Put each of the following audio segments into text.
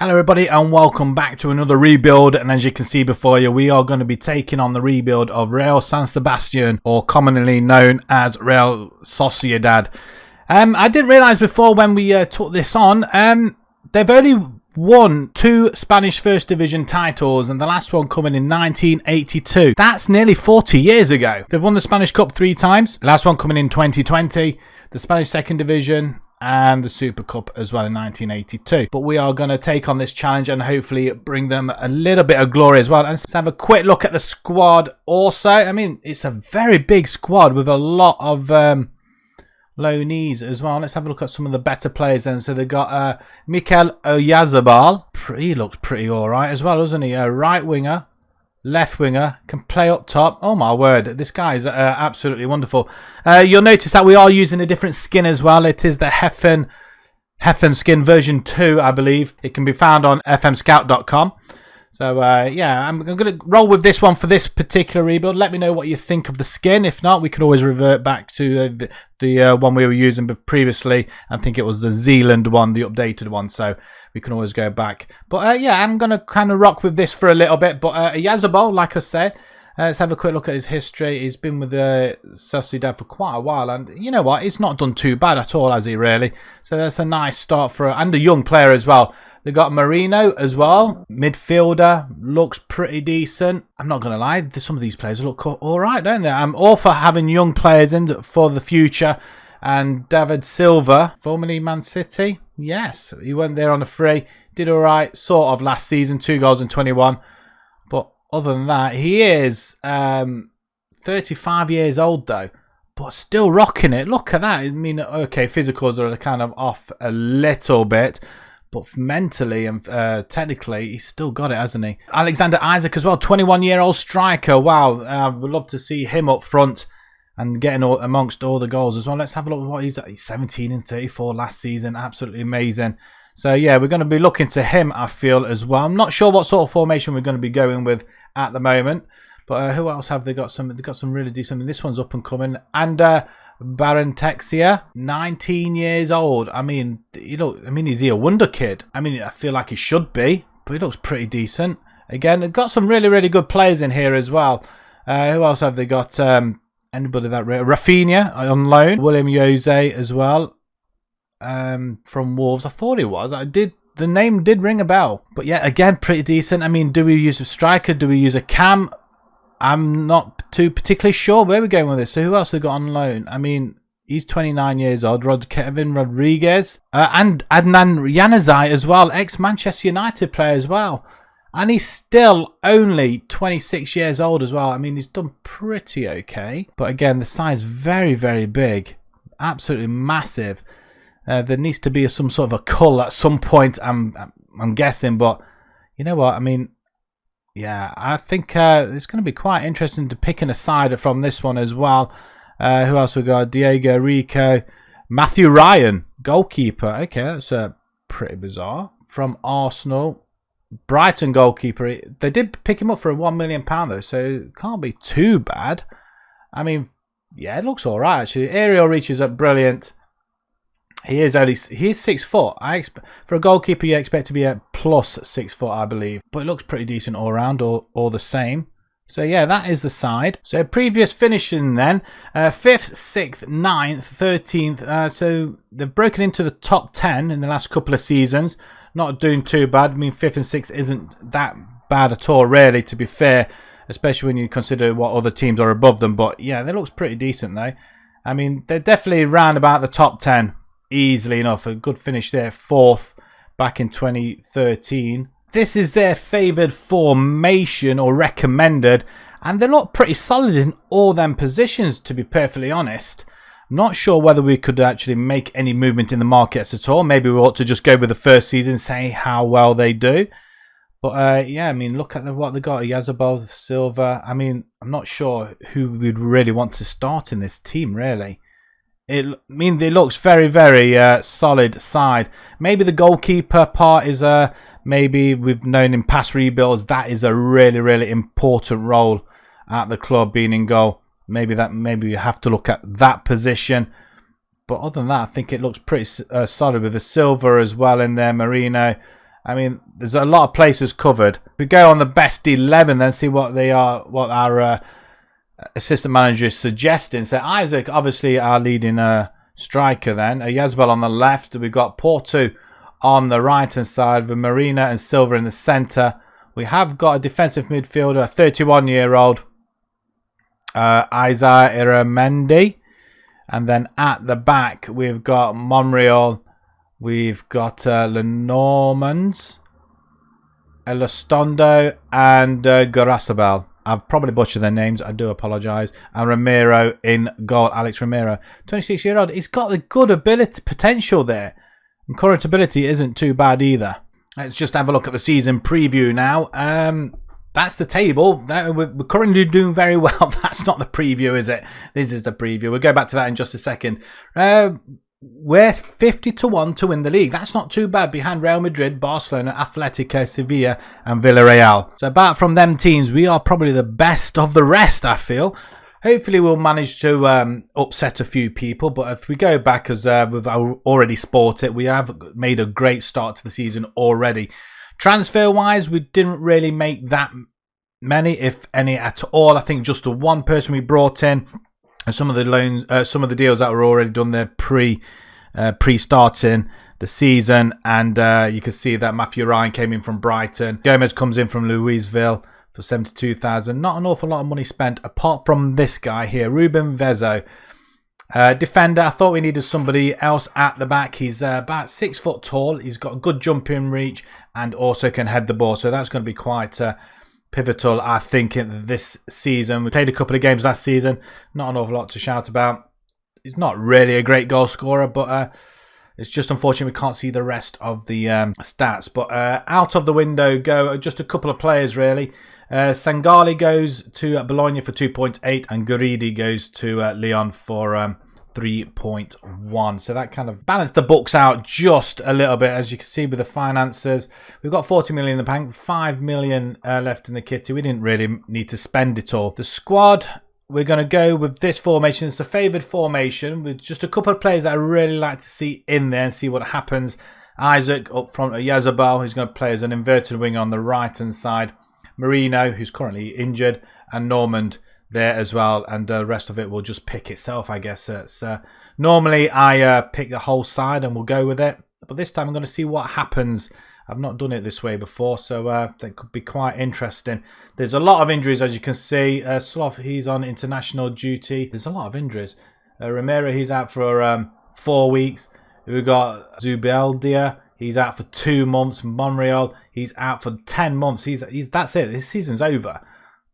Hello everybody and welcome back to another rebuild, and as you can see before you, we are going to be taking on the rebuild of Real Sebastian, or commonly known as Real Sociedad. I didn't realise before when we took this on, they've only won 2 Spanish First Division titles, and the last one coming in 1982. That's nearly 40 years ago. They've won the Spanish Cup 3 times, last one coming in 2020, the Spanish Second Division, and the Super Cup as well in 1982. But we are going to take on this challenge and hopefully bring them a little bit of glory as well. And let's have a quick look at the squad also. I mean, it's a very big squad with a lot of loanees as well. Let's have a look at some of the better players then. So they've got Nicola Ravella. He looks pretty alright as well, doesn't he? A right winger. Left winger, can play up top. Oh my word, this guy is absolutely wonderful. You'll notice that we are using a different skin as well. It is the Heffen skin version 2, I believe. It can be found on fmscout.com. So yeah, I'm going to roll with this one for this particular rebuild. Let me know what you think of the skin. If not, we could always revert back to the one we were using previously. I think it was the Zealand one, the updated one. So we can always go back. But yeah, I'm going to kind of rock with this for a little bit. But Yazabal, like I said, let's have a quick look at his history. He's been with Sociedad for quite a while, and you know what? He's not done too bad at all, has he, really? So that's a nice start for and a young player as well. They've got Marino as well. Midfielder, looks pretty decent. I'm not going to lie, some of these players look all right, don't they? I'm all for having young players in for the future. And David Silva, formerly Man City. Yes, he went there on a free. Did all right, sort of, last season. 2 goals in 21. But other than that, he is 35 years old, though. But still rocking it. Look at that. I mean, okay, physicals are kind of off a little bit. But mentally and technically, he's still got it, hasn't he? Alexander Isaac as well, 21-year-old striker. Wow, we'd love to see him up front and getting amongst all the goals as well. Let's have a look at what he's at. He's 17 and 34 last season. Absolutely amazing. So, yeah, we're going to be looking to him, I feel, as well. I'm not sure what sort of formation we're going to be going with at the moment. But who else have they got? They've got some really decent. I mean, this one's up and coming. And Barentexia, 19 years old. I mean, is he a wonder kid? I mean, I feel like he should be, but he looks pretty decent. Again, they've got some really, really good players in here as well. Who else have they got? Anybody that Rafinha on loan, William Jose as well, from Wolves. I thought he was. The name did ring a bell, but yeah, again, pretty decent. I mean, do we use a striker? Do we use a cam? I'm not too particularly sure where we're going with this. So who else have got on loan? I mean, he's 29 years old. Kevin Rodriguez. And Adnan Januzaj as well. Ex-Manchester United player as well. And he's still only 26 years old as well. I mean, he's done pretty okay. But again, the size very, very big. Absolutely massive. There needs to be some sort of a cull at some point, I'm guessing. But you know what? I mean, yeah, I think it's going to be quite interesting to picking a side from this one as well. Who else we got? Diego Rico, Matthew Ryan, goalkeeper. Okay, that's pretty bizarre. From Arsenal, Brighton goalkeeper. They did pick him up for £1 million though, so it can't be too bad. I mean, yeah, it looks all right actually. Aerial reaches are brilliant. He is 6 foot. For a goalkeeper, you expect to be at plus 6 foot, I believe. But it looks pretty decent all around, or the same. So yeah, that is the side. So previous finishing then, 5th, 6th, 9th, 13th. So they've broken into the top 10 in the last couple of seasons. Not doing too bad. I mean, 5th and 6th isn't that bad at all, really, to be fair. Especially when you consider what other teams are above them. But yeah, they looks pretty decent though. I mean, they're definitely round about the top 10. Easily enough, a good finish there, 4th back in 2013. This is their favoured formation or recommended, and they look pretty solid in all them positions, to be perfectly honest. I'm not sure whether we could actually make any movement in the markets at all. Maybe we ought to just go with the first season, say how well they do. But yeah, I mean, look at what they got. Yazabal, Silva. I mean, I'm not sure who we'd really want to start in this team, really. It looks very, very solid side. Maybe the goalkeeper part is maybe we've known in past rebuilds that is a really, really important role at the club, being in goal. Maybe you have to look at that position. But other than that, I think it looks pretty solid with the Silva as well in there, Marino. I mean, there's a lot of places covered. We go on the best 11, then see what our assistant manager is suggesting. So Isaac, obviously our leading striker then. Yazbal on the left. We've got Porto on the right-hand side with Marina and Silva in the centre. We have got a defensive midfielder, a 31-year-old, Isaiah Iramendi. And then at the back, we've got Monreal. We've got Lenormand, Elizondo, and Garasabal. I've probably butchered their names. I do apologise. And Ramiro in goal. Alex Ramiro, 26-year-old. He's got the good ability, potential there. And current ability isn't too bad either. Let's just have a look at the season preview now. That's the table. We're currently doing very well. That's not the preview, is it? This is the preview. We'll go back to that in just a second. We're 50-1 to win the league. That's not too bad, behind Real Madrid, Barcelona, Atletico, Sevilla and Villarreal. So apart from them teams, we are probably the best of the rest, I feel. Hopefully we'll manage to upset a few people. But if we go back, as we've already sport it, we have made a great start to the season already. Transfer-wise, we didn't really make that many, if any at all. I think just the one person we brought in. And some of the loans, some of the deals that were already done there pre-starting the season, and you can see that Matthew Ryan came in from Brighton. Gomez comes in from Louisville for 72,000. Not an awful lot of money spent, apart from this guy here, Ruben Vezo, defender. I thought we needed somebody else at the back. He's about 6 foot tall. He's got a good jumping reach and also can head the ball. So that's going to be quite pivotal, I think, in this season. We played a couple of games last season. Not an awful lot to shout about. He's not really a great goal scorer, but it's just unfortunate we can't see the rest of the stats. But out of the window go just a couple of players, really. Sangali goes to Bologna for 2.8 and Guridi goes to Lyon for 3.1. So that kind of balanced the books out just a little bit, as you can see with the finances. We've got 40 million in the bank, 5 million left in the kitty. We didn't really need to spend it all. The squad, we're going to go with this formation. It's a favoured formation with just a couple of players that I really like to see in there and see what happens. Isaac up front at Yazabal, who's going to play as an inverted winger on the right hand side. Marino, who's currently injured, and Normand there as well, and the rest of it will just pick itself, I guess. It's normally I pick the whole side and we'll go with it, but this time I'm going to see what happens. I've not done it this way before, so that could be quite interesting. There's a lot of injuries, as you can see. Sloth, he's on international duty. There's a lot of injuries. Romero, he's out for 4 weeks. We've got Zubeldia, he's out for 2 months. Monreal, he's out for 10 months. That's it. This season's over.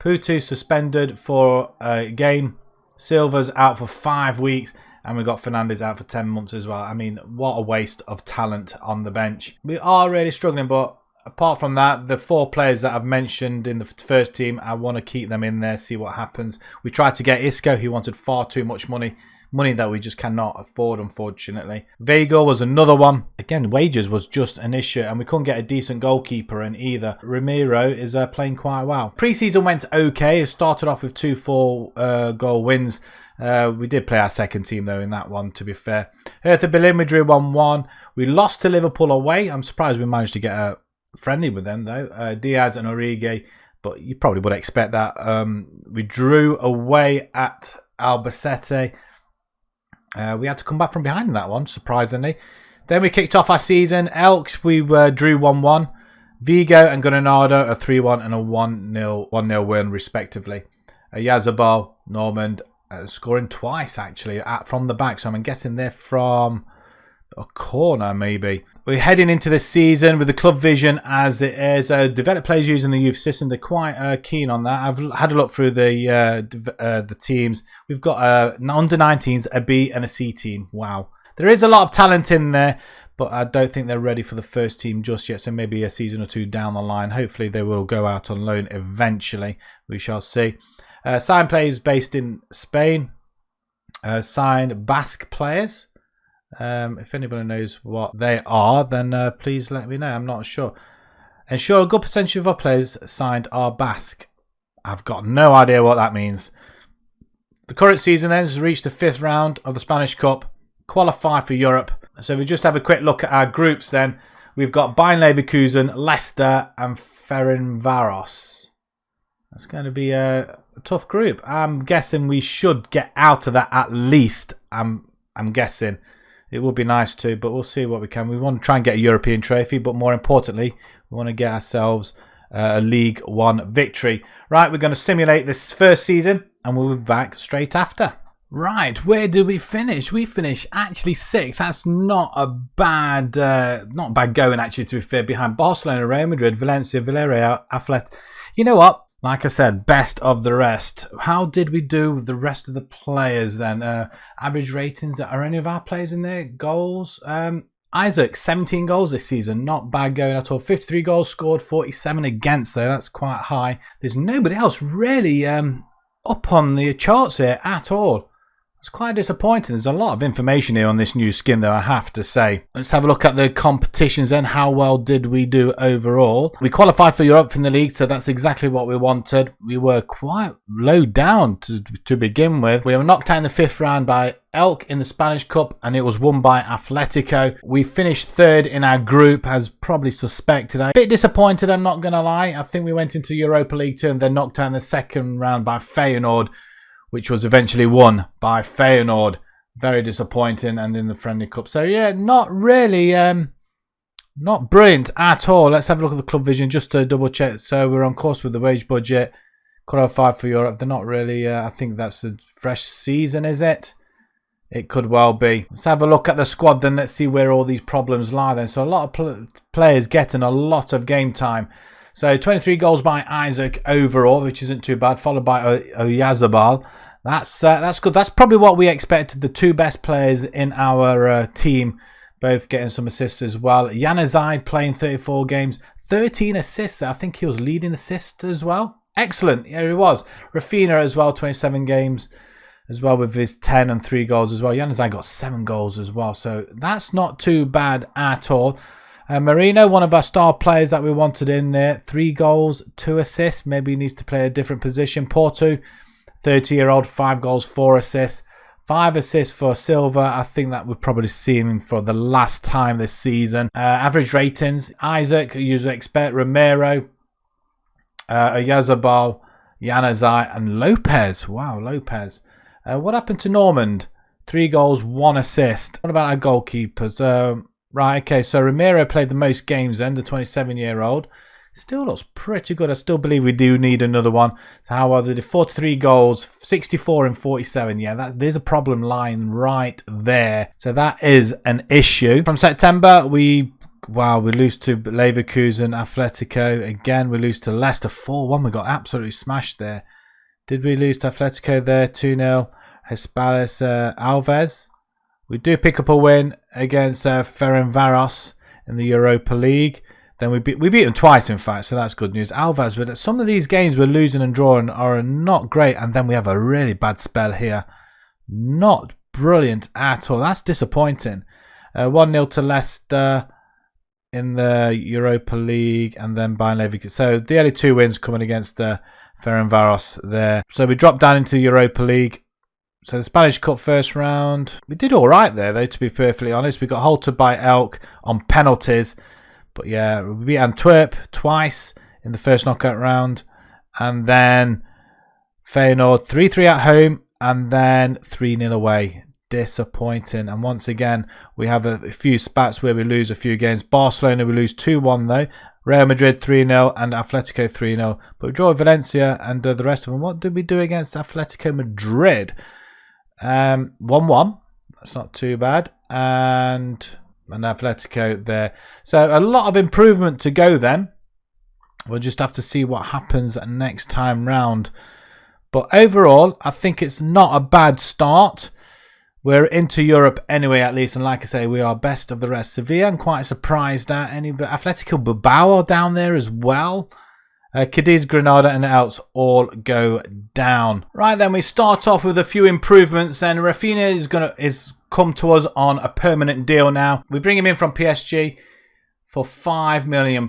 Putu suspended for a game. Silva's out for 5 weeks. And we've got Fernandez out for 10 months as well. I mean, what a waste of talent on the bench. We are really struggling, but apart from that, the 4 players that I've mentioned in the first team, I want to keep them in there, see what happens. We tried to get Isco. He wanted far too much money that we just cannot afford, unfortunately. Vega was another one. Again, wages was just an issue, and we couldn't get a decent goalkeeper in either. Ramiro is playing quite well. Pre-season went okay. It started off with 2 4-goal wins. We did play our second team, though, in that one, to be fair. Hertha Berlin, we drew 1-1. We lost to Liverpool away. I'm surprised we managed to get a friendly with them, though. Diaz and Origi, but you probably would expect that. We drew away at Albacete. We had to come back from behind in that one, surprisingly. Then we kicked off our season. Elks, we drew 1-1. Vigo and Granada, a 3-1 and a 1-0 win, respectively. Yazabal, Normand, scoring twice, actually, from the back. So I'm guessing they're from a corner, maybe. We're heading into this season with the club vision as it is. Develop players using the youth system. They're quite keen on that. I've had a look through the teams. We've got under 19s, a B and a C team. Wow. There is a lot of talent in there, but I don't think they're ready for the first team just yet. So maybe a season or 2 down the line. Hopefully they will go out on loan eventually. We shall see. Signed players based in Spain. Signed Basque players. If anybody knows what they are, then please let me know. I'm not sure. Ensure a good percentage of our players signed are Basque. I've got no idea what that means. The current season then has reached the 5th round of the Spanish Cup. Qualify for Europe. So we just have a quick look at our groups then. we've got Bayern Leverkusen, Leicester and Ferencváros. That's going to be a tough group. I'm guessing we should get out of that at least. I'm guessing. It would be nice too, but we'll see what we can. We want to try and get a European trophy, but more importantly, we want to get ourselves a League One victory. Right, we're going to simulate this first season, and we'll be back straight after. Right, where do we finish? We finish actually 6th. That's not a bad, going actually, to be fair, behind Barcelona, Real Madrid, Valencia, Villarreal, Athletic. You know what? Like I said, best of the rest. How did we do with the rest of the players then? Average ratings. Are any of our players in there? Goals. Isaac, 17 goals this season. Not bad going at all. 53 goals scored, 47 against though. That's quite high. There's nobody else really up on the charts here at all. It's quite disappointing. There's a lot of information here on this new skin though, I have to say. Let's have a look at the competitions then. How well did we do overall? We qualified for Europe in the league, so that's exactly what we wanted. We were quite low down to begin with. We were knocked out in the 5th round by Elche in the Spanish Cup, and it was won by Atletico. We finished 3rd in our group, as probably suspected. A bit disappointed, I'm not going to lie. I think we went into Europa League 2 and then knocked out in the 2nd round by Feyenoord, which was eventually won by Feyenoord. Very disappointing, and in the Friendly Cup. So yeah, not really, not brilliant at all. Let's have a look at the club vision just to double check. So we're on course with the wage budget. Qualified for Europe. They're not really, I think that's a fresh season, is it? It could well be. Let's have a look at the squad then. Let's see where all these problems lie then. So a lot of players getting a lot of game time. So 23 goals by Isaac overall, which isn't too bad, followed by Oyarzabal. That's good. That's probably what we expected. The 2 best players in our team, both getting some assists as well. Januzaj playing 34 games, 13 assists. I think he was leading assists as well. Excellent. Yeah, he was. Rafinha as well, 27 games as well with his 10 and 3 goals as well. Januzaj got 7 goals as well. So that's not too bad at all. Marino, one of our star players that we wanted in there, 3 goals, 2 assists. Maybe he needs to play a different position. Porto, 30-year-old, 5 goals, 4 assists. 5 assists for Silva. I think that would probably see him for the last time this season. Average ratings, Isaac, you expect, Romero, Oyarzabal, Januzaj, and Lopez. Wow, Lopez. What happened to Normand? 3 goals, 1 assist. What about our goalkeepers? Right, okay, so Romero played the most games then, the 27-year-old. Still looks pretty good. I still believe we do need another one. So how well did it? 43 goals, 64 and 47. Yeah, there's a problem lying right there. So that is an issue. From September, we lose to Leverkusen, Atletico. Again, we lose to Leicester 4-1. We got absolutely smashed there. Did we lose to Atletico there? 2-0. Hespalis, Alves. We do pick up a win against Ferencváros in the Europa League. Then we beat them twice, in fact, so that's good news. Alves, but some of these games we're losing and drawing are not great, and then we have a really bad spell here. Not brilliant at all. That's disappointing. 1-0 to Leicester in the Europa League, and then Bayern Leverkusen. So the only 2 wins coming against Ferencváros there. So we dropped down into the Europa League. So the Spanish Cup first round, we did all right there, though, to be perfectly honest. We got halted by Elche on penalties. But yeah, we beat Antwerp twice in the first knockout round. And then Feyenoord 3-3 at home and then 3-0 away. Disappointing. And once again, we have a few spats where we lose a few games. Barcelona, we lose 2-1 though. Real Madrid 3-0 and Atletico 3-0. But we draw Valencia and the rest of them. What did we do against Atletico Madrid? 1-1. That's not too bad. And Atletico there. So a lot of improvement to go then. We'll just have to see what happens next time round. But overall, I think it's not a bad start. We're into Europe anyway, at least. And like I say, we are best of the rest. Sevilla, I'm quite surprised at. Atletico Bilbao down there as well. Cadiz, Granada and Elche all go down. Right then, we start off with a few improvements. Then Rafinha is come to us on a permanent deal now. We bring him in from PSG for £5 million.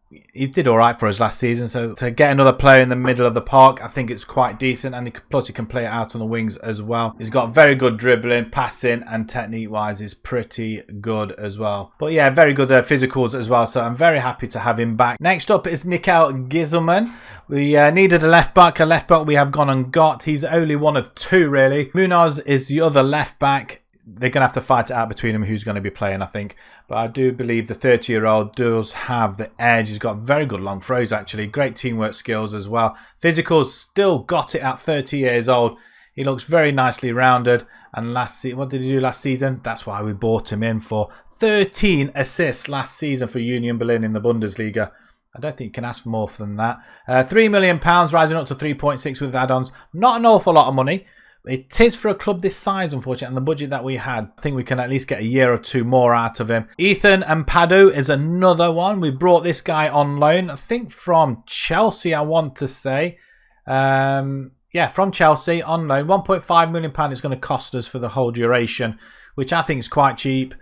he did all right for us last season. So to get another player in the middle of the park, I think it's quite decent. And plus he can play it out on the wings as well. He's got very good dribbling, passing, and technique-wise is pretty good as well. But yeah, very good physicals as well. So I'm very happy to have him back. Next up is Nicola Ravella. We needed a left back. A left back we have gone and got. He's only one of two, really. Munoz is the other left back. They're going to have to fight it out between them who's going to be playing, I think. But I do believe the 30-year-old does have the edge. He's got very good long throws, actually. Great teamwork skills as well. Physicals, still got it at 30 years old. He looks very nicely rounded. And what did he do last season? That's why we bought him in for 13 assists last season for Union Berlin in the Bundesliga. I don't think you can ask for more than that. £3 million, rising up to 3.6 with add-ons. Not an awful lot of money. It is for a club this size, unfortunately, and the budget that we had. I think we can at least get a year or two more out of him. Ethan Ampadu is another one. We brought this guy on loan, I think from Chelsea, I want to say. Yeah, from Chelsea on loan. £1.5 million it's going to cost us for the whole duration, which I think is quite cheap.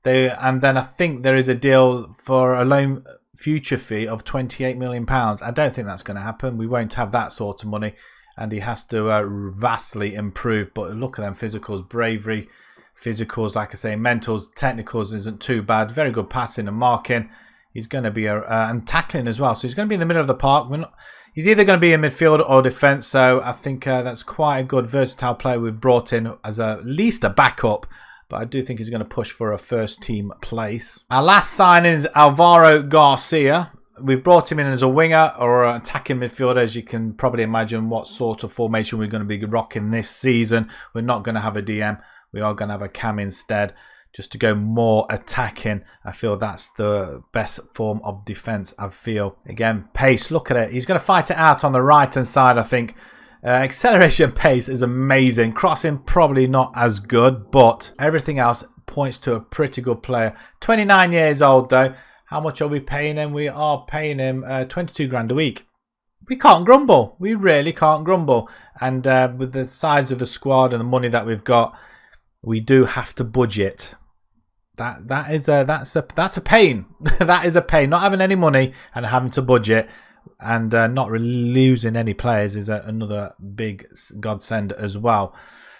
And then I think there is a deal for a loan future fee of £28 million. I don't think that's going to happen. We won't have that sort of money. And he has to vastly improve. But look at them physicals, bravery, physicals, like I say, mentals, technicals isn't too bad. Very good passing and marking. He's going to be and tackling as well. So he's going to be in the middle of the park. He's either going to be in midfield or defence. So I think that's quite a good versatile player we've brought in as at least a backup. But I do think he's going to push for a first team place. Our last signing is Alvaro Garcia. We've brought him in as a winger or an attacking midfielder, as you can probably imagine what sort of formation we're going to be rocking this season. We're not going to have a DM. We are going to have a cam instead, just to go more attacking. I feel that's the best form of defence, I feel. Again, pace, look at it. He's going to fight it out on the right-hand side, I think. Acceleration pace is amazing. Crossing, probably not as good, but everything else points to a pretty good player. 29 years old, though. How much are we paying him? We are paying him 22 grand a week. We can't grumble. We really can't grumble. And with the size of the squad and the money that we've got, we do have to budget. That's a pain. That is a pain. Not having any money and having to budget and not really losing any players is another big godsend as well.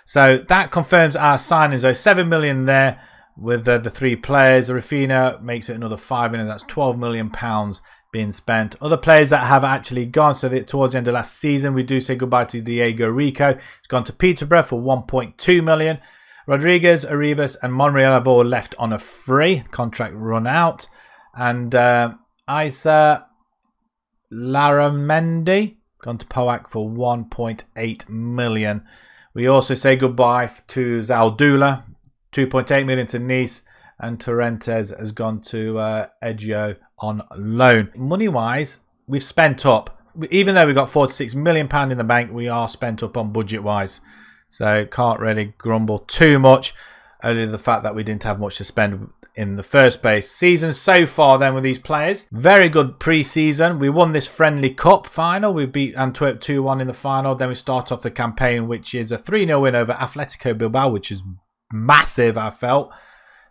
So that confirms our signings. So 7 million there. With the three players, Rafinha makes it another 5 million. That's £12 million being spent. Other players that have actually gone, so that towards the end of last season, we do say goodbye to Diego Rico. He's gone to Peterborough for 1.2 million. Rodriguez, Arribas, and Monreal have all left on a free contract run out. And Isa Laramendi gone to Poak for 1.8 million. We also say goodbye to Zaldula. 2.8 million to Nice, and Torrentes has gone to Edgio on loan. Money-wise, we've spent up. Even though we've got £46 million in the bank, we are spent up on budget-wise. So can't really grumble too much, only the fact that we didn't have much to spend in the first place. Season so far then with these players. Very good pre-season. We won this friendly cup final. We beat Antwerp 2-1 in the final. Then we start off the campaign, which is a 3-0 win over Atletico Bilbao, which is massive, I felt.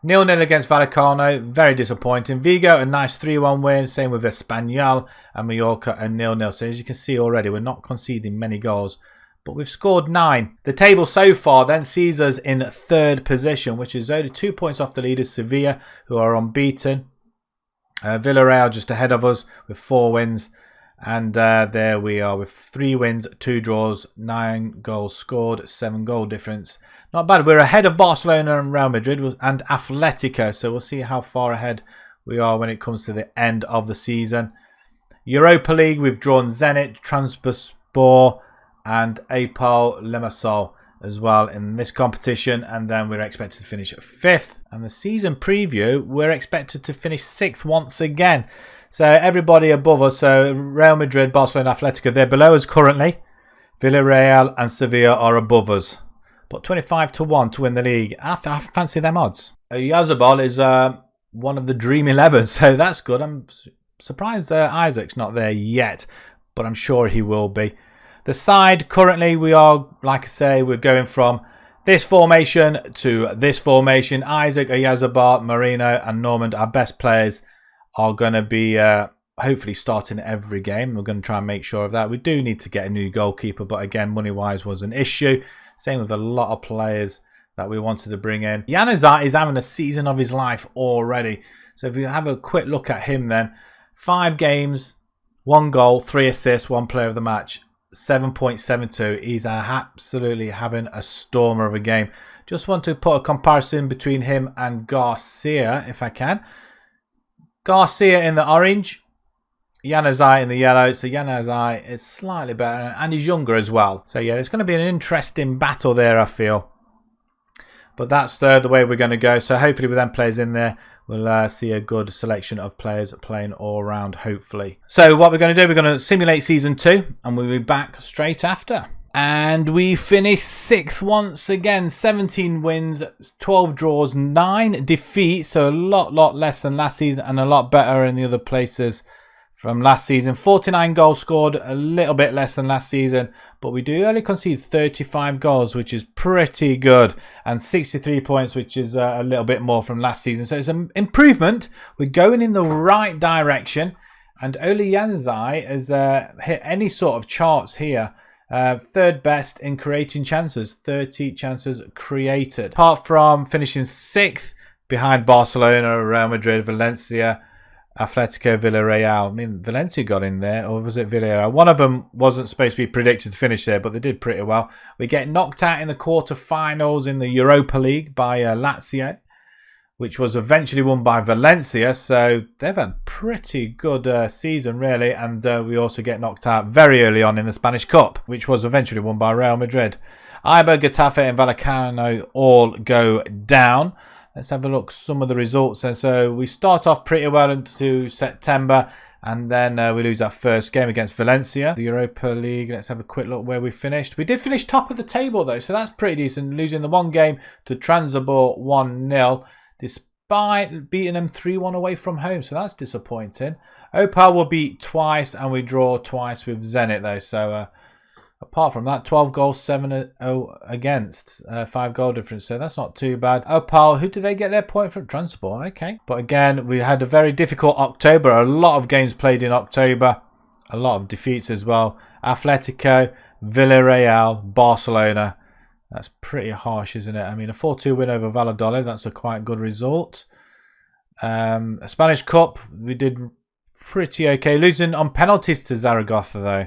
0-0 against Vallecano, very disappointing. Vigo, a nice 3-1 win. Same with Espanyol and Mallorca, a 0-0. So as you can see already, we're not conceding many goals, but we've scored 9. The table so far then sees us in 3rd position, which is only 2 points off the leaders, Sevilla, who are unbeaten. Villarreal just ahead of us with 4 wins. And there we are with 3 wins, 2 draws, 9 goals scored, 7 goal difference. Not bad. We're ahead of Barcelona and Real Madrid and Atletico. So we'll see how far ahead we are when it comes to the end of the season. Europa League, we've drawn Zenit, Trabzonspor and APOEL Limassol as well in this competition. And then we're expected to finish 5th. And the season preview, we're expected to finish 6th once again. So everybody above us, so Real Madrid, Barcelona, Atletico, they're below us currently. Villarreal and Sevilla are above us. But 25-1 to win the league. I fancy them odds. Yazabal is one of the Dream 11, so that's good. I'm surprised Isaac's not there yet, but I'm sure he will be. The side, currently we are, like I say, we're going from this formation to this formation. Isaac, Oyazabal, Marino and Normand, our best players, are going to be hopefully starting every game. We're going to try and make sure of that. We do need to get a new goalkeeper, but again, money-wise was an issue. Same with a lot of players that we wanted to bring in. Januzaj is having a season of his life already. So if we have a quick look at him then, 5 games, 1 goal, 3 assists, 1 player of the match, 7.72. He's absolutely having a stormer of a game. Just want to put a comparison between him and Garcia, if I can. Garcia in the orange, Januzaj in the yellow. So Januzaj is slightly better and he's younger as well. So yeah, it's going to be an interesting battle there, I feel. But that's the way we're going to go. So hopefully with them players in there, we'll see a good selection of players playing all around, hopefully. So what we're going to do, we're going to simulate Season 2 and we'll be back straight after. And we finished 6th once again. 17 wins, 12 draws, 9 defeats. So a lot less than last season and a lot better in the other places from last season. 49 goals scored, a little bit less than last season, but we do only concede 35 goals, which is pretty good, and 63 points, which is a little bit more from last season. So it's an improvement. We're going in the right direction, and only Januzaj has hit any sort of charts here. 3rd best in creating chances, 30 chances created. Apart from finishing 6th behind Barcelona, Real Madrid, Valencia, Atletico, Villarreal. I mean, Valencia got in there, or was it Villarreal? One of them wasn't supposed to be predicted to finish there, but they did pretty well. We get knocked out in the quarterfinals in the Europa League by Lazio, which was eventually won by Valencia. So they've had a pretty good season, really. And we also get knocked out very early on in the Spanish Cup, which was eventually won by Real Madrid. Eibar, Getafe and Vallecano all go down. Let's have a look at some of the results. And so we start off pretty well into September, and then we lose our first game against Valencia, the Europa League. Let's have a quick look where we finished. We did finish top of the table though, so that's pretty decent. Losing the 1 game to Transport 1-0, despite beating them 3-1 away from home. So that's disappointing. Opal will beat twice, and we draw twice with Zenit though. So apart from that, 12 goals, 7-0 against, 5 goal difference. So that's not too bad. Opal, who do they get their point from? Transport, okay. But again, we had a very difficult October. A lot of games played in October. A lot of defeats as well. Atletico, Villarreal, Barcelona. That's pretty harsh, isn't it? I mean, a 4-2 win over Valladolid. That's a quite good result. A Spanish Cup, we did pretty okay. Losing on penalties to Zaragoza, though.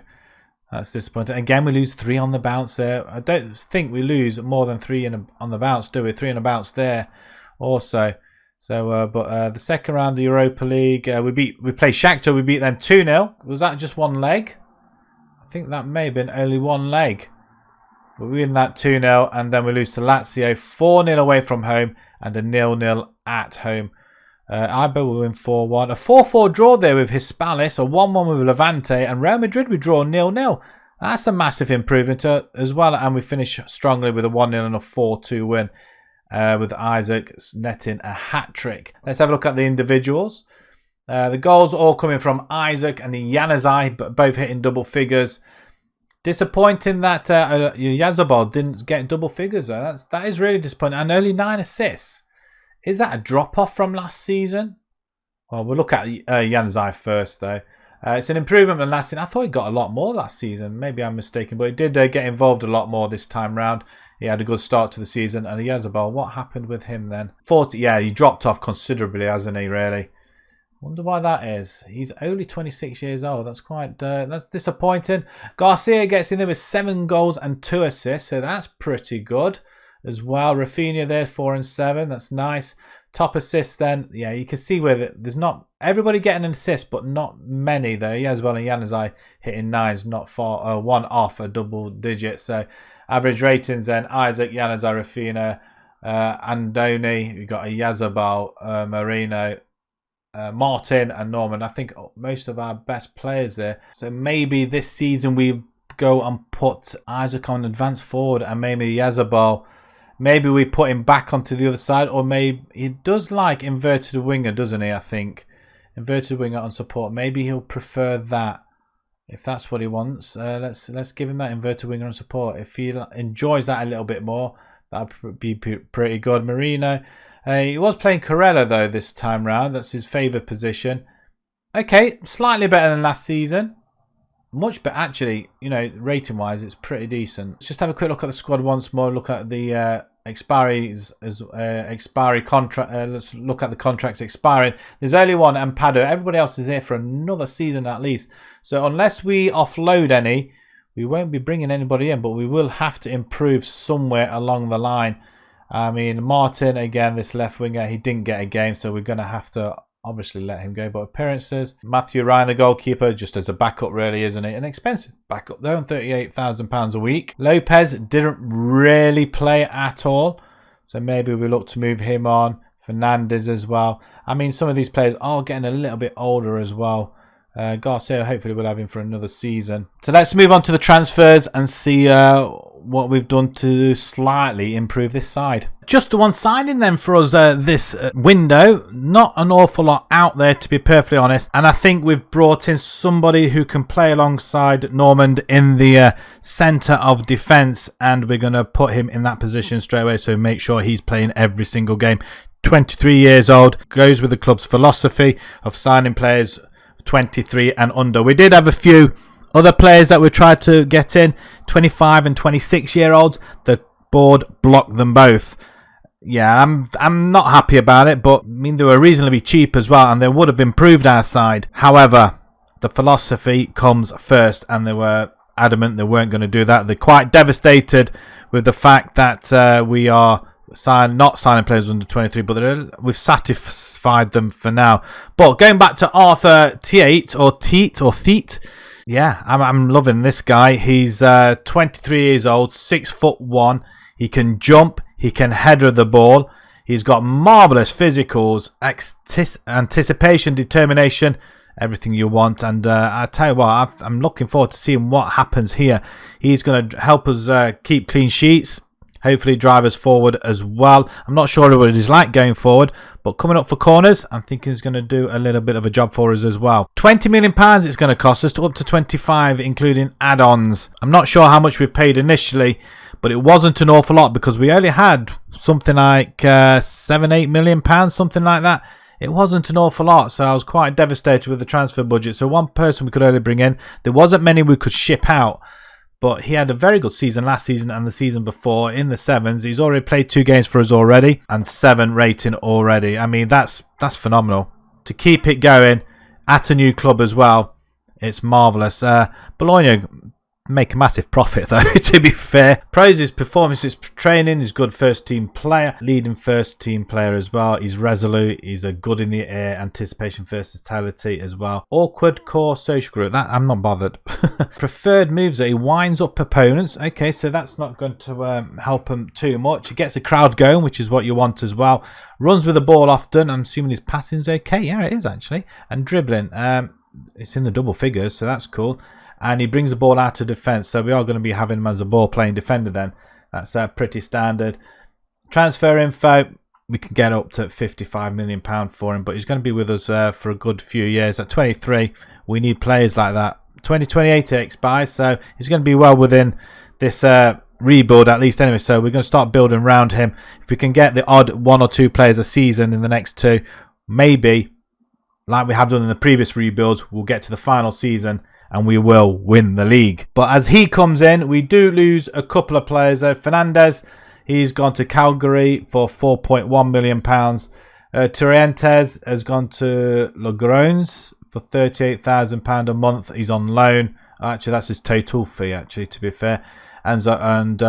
That's disappointing. Again, we lose 3 on the bounce there. I don't think we lose more than 3 on the bounce, do we? 3 on the bounce there also. So, but the second round, the Europa League, we played Shakhtar. We beat them 2-0. Was that just 1 leg? I think that may have been only 1 leg. But we win that 2-0, and then we lose to Lazio 4-0 away from home and a 0-0 at home. Eibar will win 4-1. A 4-4 draw there with Hispalis, a 1-1 with Levante, and Real Madrid we draw 0-0. That's a massive improvement as well, and we finish strongly with a 1-0 and a 4-2 win with Isaac netting a hat-trick. Let's have a look at the individuals. The goals all coming from Isaac and Januzaj, but both hitting double figures. Disappointing that Yazabal didn't get double figures though. That is really disappointing, and only 9 assists. Is that a drop-off from last season? Well, we'll look at Januzaj first, though. It's an improvement from last season. I thought he got a lot more last season. Maybe I'm mistaken, but he did get involved a lot more this time round. He had a good start to the season. And Yazabal, what happened with him then? 40, yeah, he dropped off considerably, hasn't he, really? Wonder why that is. He's only 26 years old. That's quite that's disappointing. Garcia gets in there with 7 goals and 2 assists, so that's pretty good as well. Rafinha there, 4 and 7. That's nice. Top assists then. Yeah, you can see where there's not everybody getting an assist, but not many though. Yazbal and Januzaj hitting 9s, not far. 1 off a double digit. So average ratings then: Isaac, Januzaj, Rafinha, Andoni. We got a Yazbal, Marino, Martin, and Norman. I think most of our best players there. So maybe this season we go and put Isaac on advanced forward, and maybe Yazbal. Maybe we put him back onto the other side, or maybe he does like inverted winger, doesn't he? I think inverted winger on support. Maybe he'll prefer that if that's what he wants. Let's give him that inverted winger on support. If he enjoys that a little bit more, that'd be pretty good. Marino, he was playing Corella though this time round. That's his favoured position. Okay, slightly better than last season. Much better, actually. You know, rating-wise, it's pretty decent. Let's just have a quick look at the squad once more. Look at the expiry contract. Let's look at the contracts expiring. There's only one, Ampado. Everybody else is here for another season at least. So unless we offload any, we won't be bringing anybody in, but we will have to improve somewhere along the line. I mean, Martin, again, this left winger, he didn't get a game, so we're going to have to obviously let him go. But appearances, Matthew Ryan, the goalkeeper, just as a backup really, isn't it? An expensive backup though, on £38,000 a week. Lopez didn't really play at all, so maybe we look to move him on. Fernandez as well. I mean, some of these players are getting a little bit older as well. Garcia, hopefully we'll have him for another season. So let's move on to the transfers and see what we've done to slightly improve this side. Just the one signing then for us this window. Not an awful lot out there, to be perfectly honest. And I think we've brought in somebody who can play alongside Normand in the centre of defence. And we're going to put him in that position straight away, so make sure he's playing every single game. 23 years old, goes with the club's philosophy of signing players 23 and under. We did have a few other players that we tried to get in, 25 and 26 year olds. The board blocked them both. Yeah, I'm not happy about it, but I mean, they were reasonably cheap as well, and they would have improved our side. However, the philosophy comes first, and they were adamant they weren't going to do that. They're quite devastated with the fact that we are not signing players under 23, but we've satisfied them for now. But going back to Arthur Theet, yeah, I'm loving this guy. He's 23 years old, 6'1". He can jump, he can header the ball. He's got marvellous physicals, anticipation, determination, everything you want. And I tell you what, I'm looking forward to seeing what happens here. He's going to help us keep clean sheets. Hopefully drive us forward as well. I'm not sure what it is like going forward, but coming up for corners, I'm thinking he's going to do a little bit of a job for us as well. £20 million it's going to cost us, to up to 25, including add-ons. I'm not sure how much we paid initially, but it wasn't an awful lot because we only had something like £7-8 million, something like that. It wasn't an awful lot, so I was quite devastated with the transfer budget. So one person we could only bring in. There wasn't many we could ship out. But he had a very good season last season and the season before in the sevens. He's already played 2 games for us already and 7 rating already. I mean, that's phenomenal. To keep it going at a new club as well, it's marvellous. Bologna make a massive profit though, to be fair. Praise his performance, his training, he's a good first team player, leading first team player as well. He's resolute, he's a good in the air, anticipation, versatility as well. Awkward core social group, that I'm not bothered. Preferred moves that he winds up opponents. Okay, so that's not going to help him too much. He gets the crowd going, which is what you want as well. Runs with the ball often. I'm assuming his passing's okay. Yeah, it is actually. And dribbling, it's in the double figures, so that's cool. And he brings the ball out of defence, so we are going to be having him as a ball-playing defender then. That's pretty standard. Transfer info, we can get up to £55 million for him, but he's going to be with us for a good few years. At 23, we need players like that. 2028 it expires, so he's going to be well within this rebuild at least anyway, so we're going to start building around him. If we can get the odd 1 or 2 players a season in the next 2, maybe, like we have done in the previous rebuilds, we'll get to the final season and we will win the league. But as he comes in, we do lose a couple of players. Fernandez, he's gone to Calgary for £4.1 million. Torrentes has gone to Logroñés for £38,000 a month. He's on loan. Actually, that's his total fee, actually, to be fair. And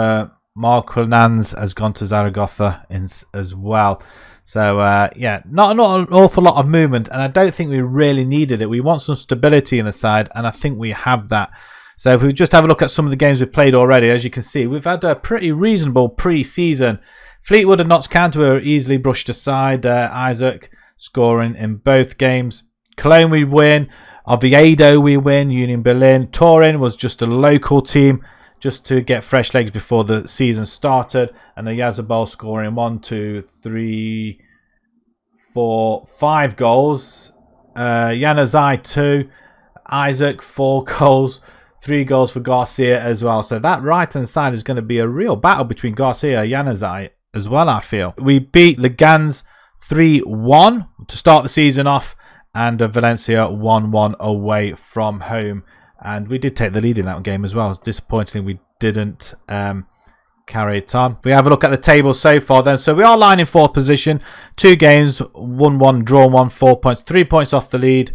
Mark Hernandez has gone to Zaragoza as well. So, yeah, not an awful lot of movement, and I don't think we really needed it. We want some stability in the side, and I think we have that. So if we just have a look at some of the games we've played already, as you can see, we've had a pretty reasonable pre-season. Fleetwood and Notts County were easily brushed aside. Isaac scoring in both games. Cologne we win. Oviedo we win. Union Berlin. Turin was just a local team, just to get fresh legs before the season started. And Yazabal scoring 1, 2, 3, 4, 5 goals. Januzaj 2. Isaac 4 goals. 3 goals for Garcia as well. So that right-hand side is going to be a real battle between Garcia and Januzaj as well, I feel. We beat Legans 3-1 to start the season off. and Valencia 1-1 away from home. And we did take the lead in that game as well. Disappointingly, we didn't carry it on. We have a look at the table so far then. So we are lying in 4th position. 2 games, 1-1, drawn 1, 4 points, 3 points off the lead.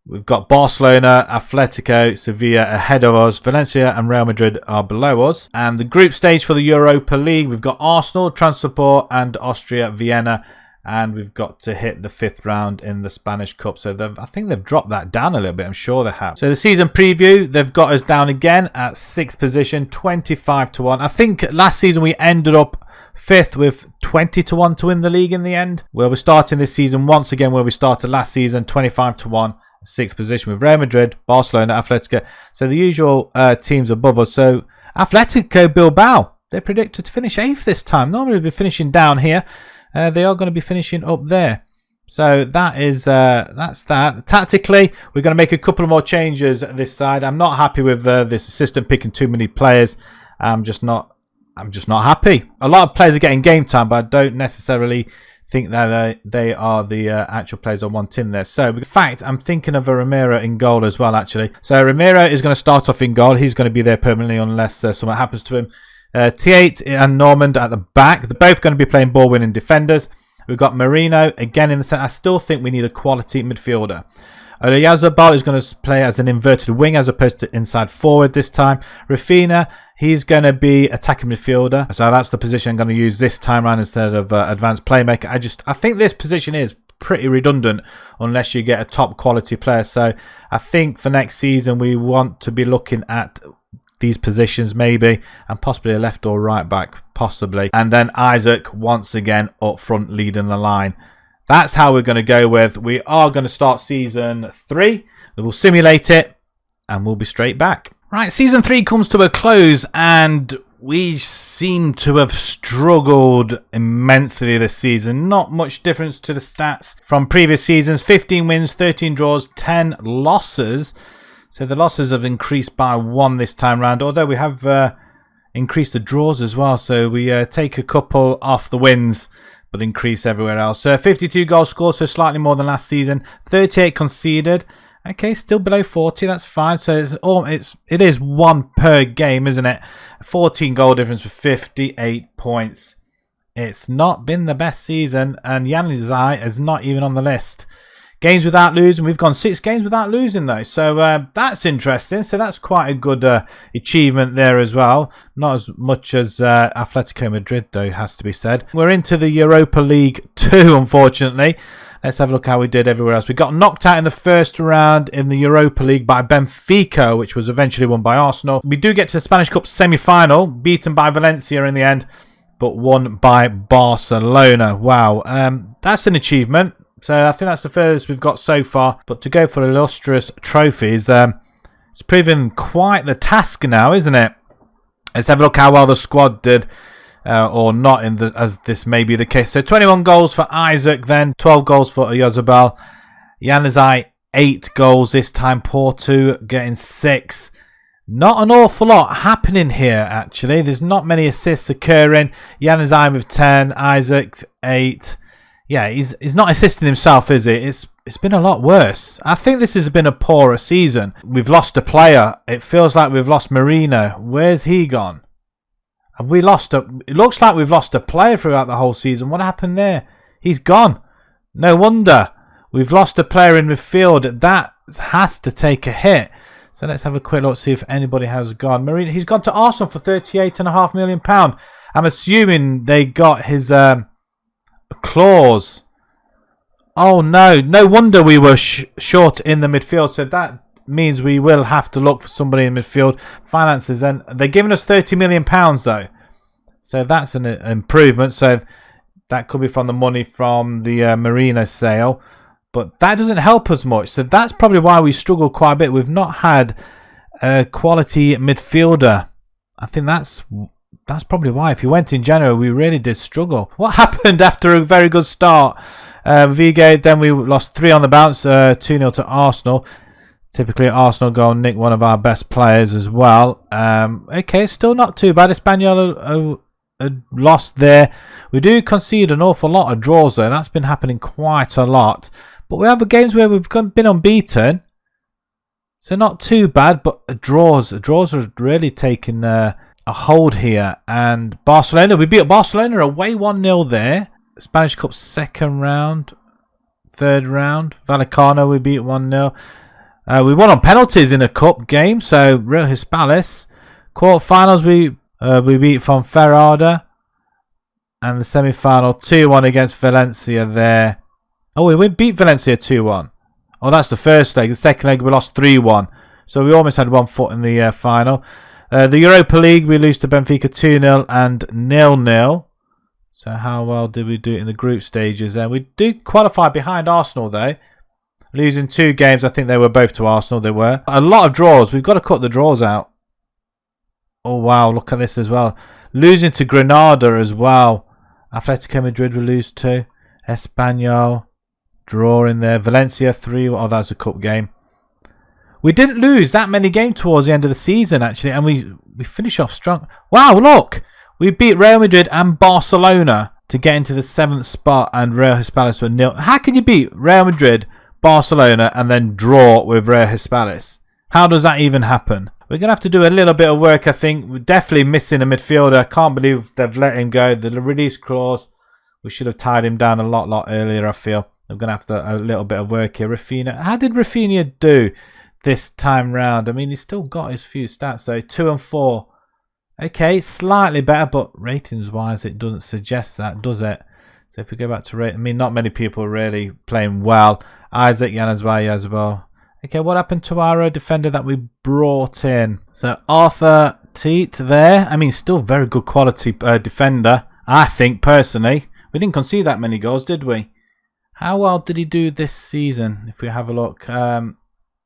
We've got Barcelona, Atletico, Sevilla ahead of us. Valencia and Real Madrid are below us. And the group stage for the Europa League, we've got Arsenal, Transport and Austria Vienna. And we've got to hit the 5th round in the Spanish Cup. So I think they've dropped that down a little bit. I'm sure they have. So the season preview, they've got us down again at 6th position, 25-1. I think last season we ended up 5th with 20-1 to win the league in the end. Where we're starting this season once again where we started last season, 25-1. 6th position with Real Madrid, Barcelona, Atletico. So the usual teams above us. So Atletico Bilbao, they're predicted to finish 8th this time. Normally we'll be finishing down here. They are going to be finishing up there. So that is that's that. Tactically, we're going to make a couple of more changes this side. I'm not happy with this assistant picking too many players. I'm just not happy. A lot of players are getting game time, but I don't necessarily think that they are the actual players I want in there. So, in fact, I'm thinking of a Romero in goal as well, actually. So, Romero is going to start off in goal. He's going to be there permanently unless something happens to him. T8 and Normand at the back. They're both going to be playing ball-winning defenders. We've got Marino again in the centre. I still think we need a quality midfielder. Oyarzabal is going to play as an inverted wing as opposed to inside forward this time. Rafinha, he's going to be attacking midfielder. So that's the position I'm going to use this time around instead of advanced playmaker. I think this position is pretty redundant unless you get a top quality player. So I think for next season we want to be looking at these positions maybe, and possibly a left or right back possibly, and then Isaac once again up front leading the line. That's how we're going to go with. We are going to start season 3. We'll simulate it and we'll be straight back. Right, season 3 comes to a close and we seem to have struggled immensely this season. Not much difference to the stats from previous seasons. 15 wins, 13 draws, 10 losses. So the losses have increased by 1 this time round, although we have increased the draws as well. So we take a couple off the wins, but increase everywhere else. 52 goals scored, so slightly more than last season. 38 conceded. Okay, still below 40. That's fine. So it is 1 per game, isn't it? 14 goal difference with 58 points. It's not been the best season, and Januzaj is not even on the list. Games without losing. We've gone 6 games without losing though. So that's interesting. So that's quite a good achievement there as well. Not as much as Atletico Madrid though, has to be said. We're into the Europa League 2, unfortunately. Let's have a look how we did everywhere else. We got knocked out in the first round in the Europa League by Benfica, which was eventually won by Arsenal. We do get to the Spanish Cup semi-final, beaten by Valencia in the end, but won by Barcelona. Wow, that's an achievement. So I think that's the furthest we've got so far. But to go for illustrious trophies, it's proven quite the task now, isn't it? Let's have a look how well the squad did, or not, as this may be the case. So 21 goals for Isaac, then 12 goals for Oyarzabal. Januzaj 8 goals this time. Porto getting 6. Not an awful lot happening here, actually. There's not many assists occurring. Januzaj with 10, Isaac 8. Yeah, he's not assisting himself, is he? It's been a lot worse. I think this has been a poorer season. We've lost a player. It feels like we've lost Marino. Where's he gone? Have we lost a... It looks like we've lost a player throughout the whole season. What happened there? He's gone. No wonder. We've lost a player in midfield. That has to take a hit. So let's have a quick look, see if anybody has gone. Marino, he's gone to Arsenal for £38.5 million. I'm assuming they got his... clause. Oh no, no wonder we were short in the midfield. So that means we will have to look for somebody in midfield. Finances, and they're giving us £30 million though. So that's an improvement. So that could be from the money from the Marino sale. But that doesn't help us much. So that's probably why we struggle quite a bit. We've not had a quality midfielder. I think that's probably why. If you went in January, we really did struggle. What happened after a very good start? Vigo, then we lost 3 on the bounce, 2-0 to Arsenal. Typically, Arsenal go and nick one of our best players as well. Okay, still not too bad. Espanyol lost there. We do concede an awful lot of draws, though. That's been happening quite a lot. But we have games where we've been unbeaten. So not too bad, but draws. Draws are really taking a hold here. And Barcelona, we beat Barcelona away 1-0 there. Spanish Cup second round, third round. Vallecano we beat 1-0. We won on penalties in a cup game. So Real Hispalis. Quarterfinals we beat Fonferrada. And the semi-final 2-1 against Valencia there. Oh, we beat Valencia 2-1. Oh, that's the first leg. The second leg we lost 3-1. So we almost had 1 foot in the final. The Europa League we lose to Benfica 2-0 and 0-0. So how well did we do it in the group stages? We did qualify behind Arsenal though. Losing 2 games. I think they were both to Arsenal. They were. A lot of draws. We've got to cut the draws out. Oh wow, look at this as well. Losing to Granada as well. Atletico Madrid we lose to. Espanyol. Draw in there. Valencia 3. Oh, that's a cup game. We didn't lose that many games towards the end of the season, actually. And we finish off strong. Wow, look. We beat Real Madrid and Barcelona to get into the 7th spot. And Real Hispalis were 0. How can you beat Real Madrid, Barcelona, and then draw with Real Hispalis? How does that even happen? We're going to have to do a little bit of work, I think. We're definitely missing a midfielder. I can't believe they've let him go. The release clause, we should have tied him down a lot earlier, I feel. We're going to have to a little bit of work here. Rafinha. How did Rafinha do this time round? I mean, he's still got his few stats, though. 2 and 4. Okay, slightly better, but ratings-wise, it doesn't suggest that, does it? So if we go back to rate, I mean, not many people are really playing well. Isaac Yanazwai as well. Okay, what happened to our defender that we brought in? So Arthur Teat there. I mean, still very good quality defender, I think, personally. We didn't concede that many goals, did we? How well did he do this season? If we have a look.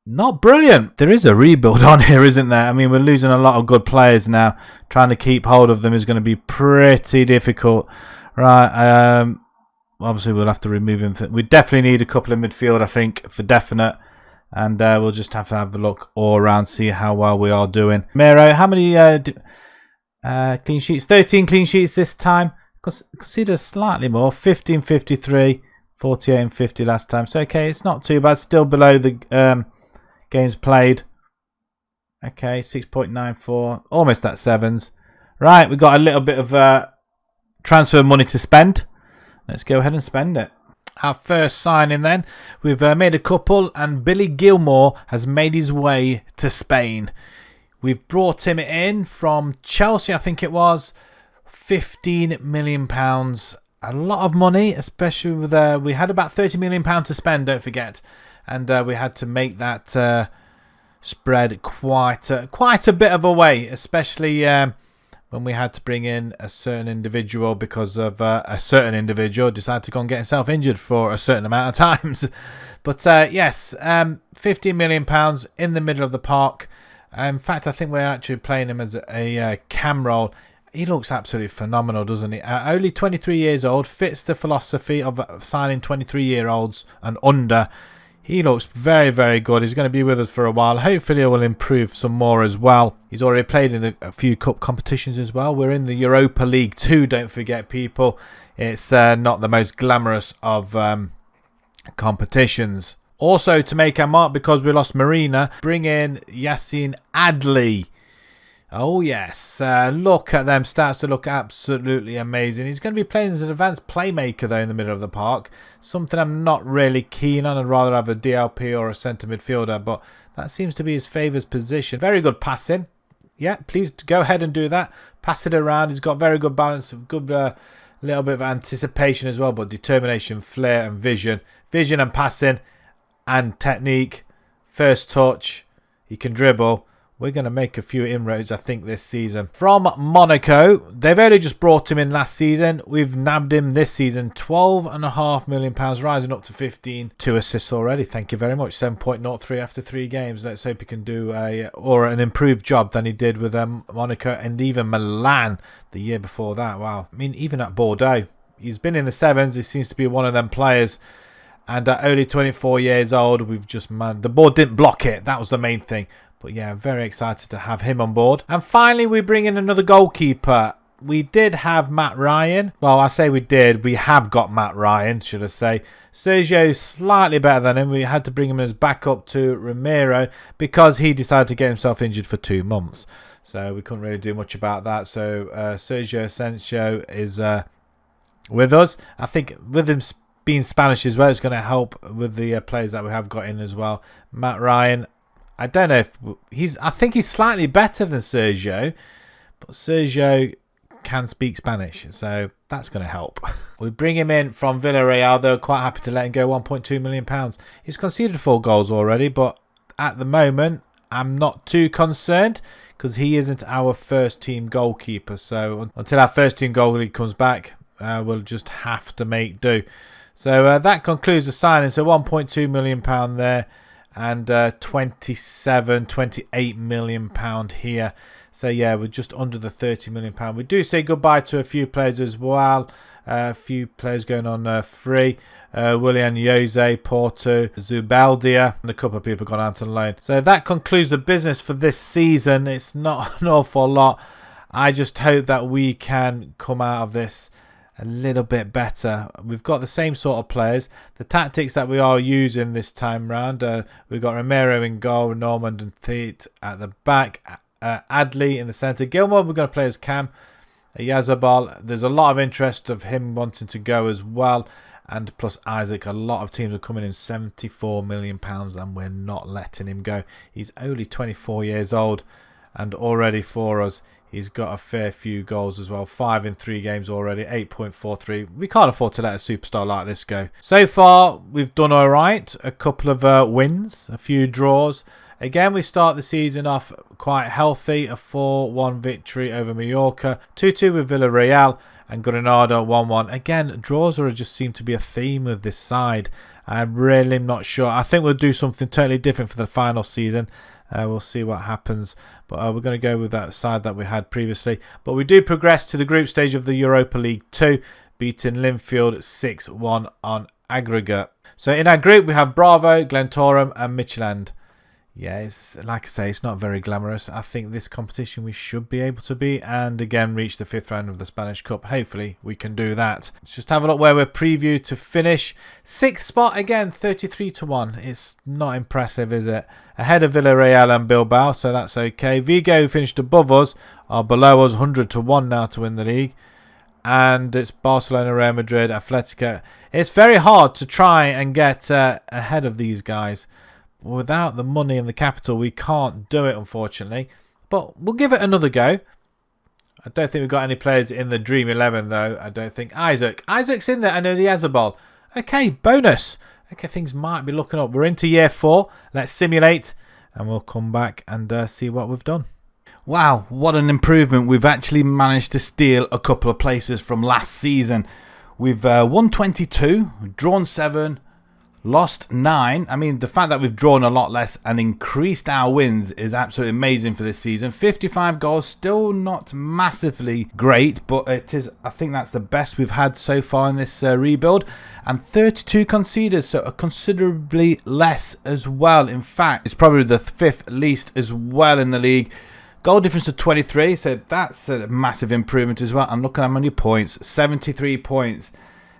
Not brilliant. There is a rebuild on here, isn't there? I mean, we're losing a lot of good players now. Trying to keep hold of them is going to be pretty difficult. Right. Obviously, we'll have to remove him. We definitely need a couple of midfield, I think, for definite. And we'll just have to have a look all around, see how well we are doing. Mero, how many clean sheets? 13 clean sheets this time. Consider slightly more. 15, 53. 48 and 50 last time. So, okay, it's not too bad. Still below the games played. Okay, 6.94. Almost at 7s. Right, we've got a little bit of transfer money to spend. Let's go ahead and spend it. Our first signing then. We've made a couple, and Billy Gilmore has made his way to Spain. We've brought him in from Chelsea, I think it was. £15 million. A lot of money, especially with we had about £30 million to spend, don't forget, and we had to make that spread quite a bit of a way, especially when we had to bring in a certain individual because of a certain individual decided to go and get himself injured for a certain amount of times. But yes, £15 million in the middle of the park. In fact, I think we're actually playing him as a cam role. He looks absolutely phenomenal, doesn't he? Only 23 years old, fits the philosophy of signing 23-year-olds and under. He looks very, very good. He's going to be with us for a while. Hopefully, he will improve some more as well. He's already played in a few cup competitions as well. We're in the Europa League too, don't forget, people. It's not the most glamorous of competitions. Also, to make our mark, because we lost Marina, bring in Yassin Adli. Oh, yes. Look at them stats. They look absolutely amazing. He's going to be playing as an advanced playmaker, though, in the middle of the park. Something I'm not really keen on. I'd rather have a DLP or a centre midfielder, but that seems to be his favoured position. Very good passing. Yeah, please go ahead and do that. Pass it around. He's got very good balance, good little bit of anticipation as well, but determination, flair and vision. Vision and passing and technique. First touch. He can dribble. We're going to make a few inroads, I think, this season. From Monaco, they've only just brought him in last season. We've nabbed him this season. £12.5 million, rising up to 15. 2 assists already. Thank you very much. 7.03 after 3 games. Let's hope he can do an improved job than he did with Monaco and even Milan the year before that. Wow. I mean, even at Bordeaux, he's been in the 7s. He seems to be one of them players. And at only 24 years old, we've just the board didn't block it. That was the main thing. But yeah, very excited to have him on board. And finally, we bring in another goalkeeper. we did have Matt Ryan. Well, I say we did. We have got Matt Ryan, should I say. Sergio's slightly better than him. We had to bring him as backup to Ramiro because he decided to get himself injured for 2 months. So we couldn't really do much about that. So Sergio Asensio is with us. I think with him being Spanish as well, it's going to help with the players that we have got in as well. Matt Ryan, I don't know if I think he's slightly better than Sergio, but Sergio can speak Spanish, so that's going to help. We bring him in from Villarreal. They're quite happy to let him go. £1.2 million. He's conceded 4 goals already, but at the moment, I'm not too concerned because he isn't our first team goalkeeper. So until our first team goalie comes back, we'll just have to make do. So that concludes the signing. So £1.2 million there and 28 million pound here. So yeah, we're just under the £30 million. We do say goodbye to a few players as well. A few players going on free. Willian Jose, Porto, Zubeldia, and a couple of people gone out on loan. So that concludes the business for this season. It's not an awful lot. I just hope that we can come out of this a little bit better. We've got the same sort of players. The tactics that we are using this time round, we've got Romero in goal, Normand and Theet at the back, Adley in the centre. Gilmore, we're going to play as Cam. Yazabal, there's a lot of interest of him wanting to go as well. And plus Isaac, a lot of teams are coming in £74 million and we're not letting him go. He's only 24 years old and already for us, he's got a fair few goals as well. 5 in 3 games already, 8.43. We can't afford to let a superstar like this go. So far, we've done all right. A couple of wins, a few draws. Again, we start the season off quite healthy. A 4-1 victory over Mallorca. 2-2 with Villarreal and Granada 1-1. Again, draws just seem to be a theme with this side. I'm really not sure. I think we'll do something totally different for the final season. We'll see what happens. But we're going to go with that side that we had previously. But we do progress to the group stage of the Europa League 2, beating Linfield 6-1 on aggregate. So in our group, we have Bravo, Glentoran and Midtjylland. Yeah, it's like I say, it's not very glamorous. I think this competition we should be able to beat and again reach the 5th round of the Spanish Cup. Hopefully we can do that. Let's just have a look where we're previewed to finish. 6th spot again, 33-1. It's not impressive, is it? Ahead of Villarreal and Bilbao, so that's okay. Vigo, who finished above us, are below us, 100-1 now to win the league. And it's Barcelona, Real Madrid, Atletico. It's very hard to try and get ahead of these guys. Without the money and the capital, we can't do it, unfortunately. But we'll give it another go. I don't think we've got any players in the Dream 11, though. I don't think. Isaac's in there, and he has a ball. Okay, bonus. Okay, things might be looking up. We're into year 4. Let's simulate, and we'll come back and see what we've done. Wow, what an improvement. We've actually managed to steal a couple of places from last season. We've won 22, drawn 7, lost 9. I mean, the fact that we've drawn a lot less and increased our wins is absolutely amazing for this season. 55 goals, still not massively great, but it is. I think that's the best we've had so far in this rebuild. And 32 conceded, so considerably less as well. In fact, it's probably the 5th least as well in the league. Goal difference of 23, so that's a massive improvement as well. And look at how many points, 73 points.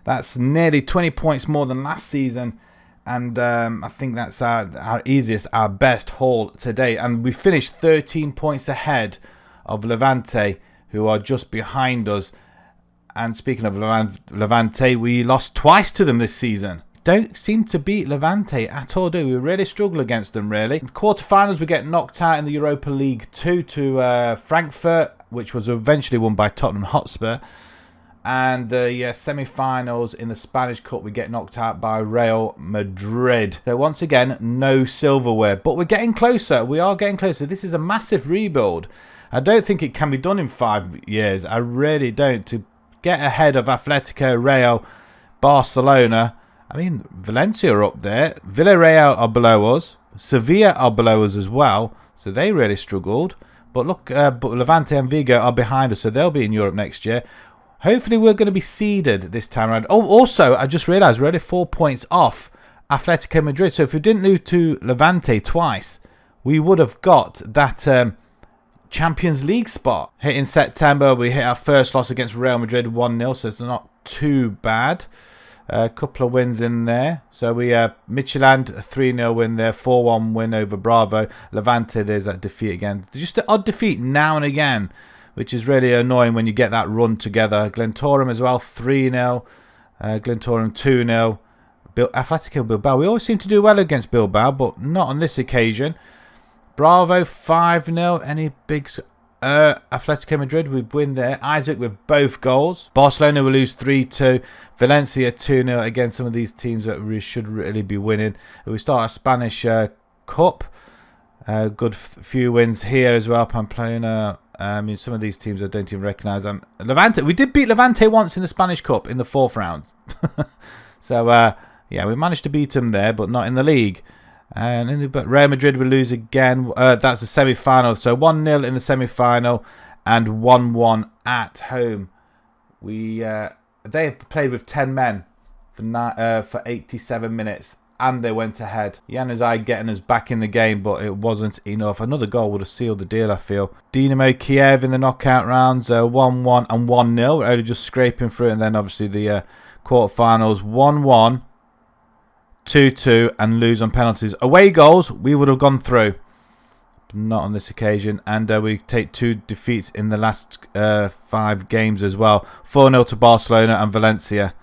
That's nearly 20 points more than last season. And I think that's our easiest, our best haul today. And we finished 13 points ahead of Levante, who are just behind us. And speaking of Levante, we lost twice to them this season. Don't seem to beat Levante at all, do we? We really struggle against them, really. In the quarterfinals, we get knocked out in the Europa League 2 to Frankfurt, which was eventually won by Tottenham Hotspur. And the semi-finals in the Spanish Cup, we get knocked out by Real Madrid. So once again, no silverware. But we're getting closer. We are getting closer. This is a massive rebuild. I don't think it can be done in 5 years. I really don't. To get ahead of Atletico, Real, Barcelona. I mean, Valencia are up there. Villarreal are below us. Sevilla are below us as well. So they really struggled. But look, but Levante and Vigo are behind us. So they'll be in Europe next year. Hopefully we're going to be seeded this time around. Oh, also, I just realised we're only 4 points off Atletico Madrid. So if we didn't lose to Levante twice, we would have got that Champions League spot. Hit in September, we hit our first loss against Real Madrid 1-0, so it's not too bad. A couple of wins in there. So we Midtjylland, a 3-0 win there, 4-1 win over Bravo. Levante, there's that defeat again. Just an odd defeat now and again, which is really annoying when you get that run together. Glentoran as well, 3-0. Glentoran 2-0. Atletico Bilbao. We always seem to do well against Bilbao, but not on this occasion. Bravo 5-0. Any big... Atletico Madrid, we win there. Isaac with both goals. Barcelona will lose 3-2. Valencia 2-0. Again, some of these teams that we should really be winning. We start our Spanish Cup. Good few wins here as well. Pamplona. I mean, some of these teams I don't even recognise. Levante. We did beat Levante once in the Spanish Cup in the 4th round. So, yeah, we managed to beat them there, but not in the league. But Real Madrid will lose again. That's the semi-final. So 1-0 in the semi-final and 1-1 at home. They played with 10 men for 87 minutes and they went ahead. Januzaj getting us back in the game, but it wasn't enough. Another goal would have sealed the deal, I feel. Dinamo Kiev in the knockout rounds, 1-1 and 1-0. We're only just scraping through. And then obviously the quarterfinals, 1-1. 2-2 and lose on penalties. Away goals, we would have gone through. Not on this occasion. And we take 2 defeats in the last 5 games as well. 4-0 to Barcelona and Valencia.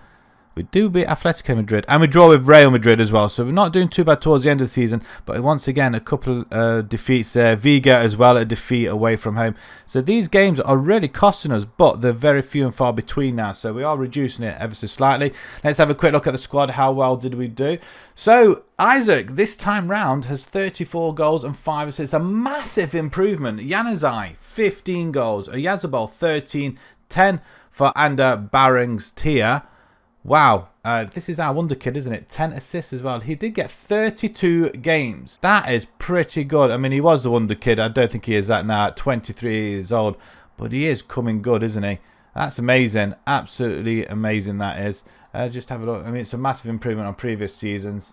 We do beat Atletico Madrid. And we draw with Real Madrid as well. So we're not doing too bad towards the end of the season. But once again, a couple defeats there. Viga as well, a defeat away from home. So these games are really costing us. But they're very few and far between now. So we are reducing it ever so slightly. Let's have a quick look at the squad. How well did we do? So Isaac, this time round, has 34 goals and 5 assists. A massive improvement. Januzaj, 15 goals. Oyarzabal, 13. 10 for Ander Barings-Tia. Wow, this is our wonder kid, isn't it? 10 assists as well. He did get 32 games. That is pretty good. I mean, he was the wonder kid. I don't think he is that now at 23 years old. But he is coming good, isn't he? That's amazing. Absolutely amazing that is. Just have a look. I mean, it's a massive improvement on previous seasons.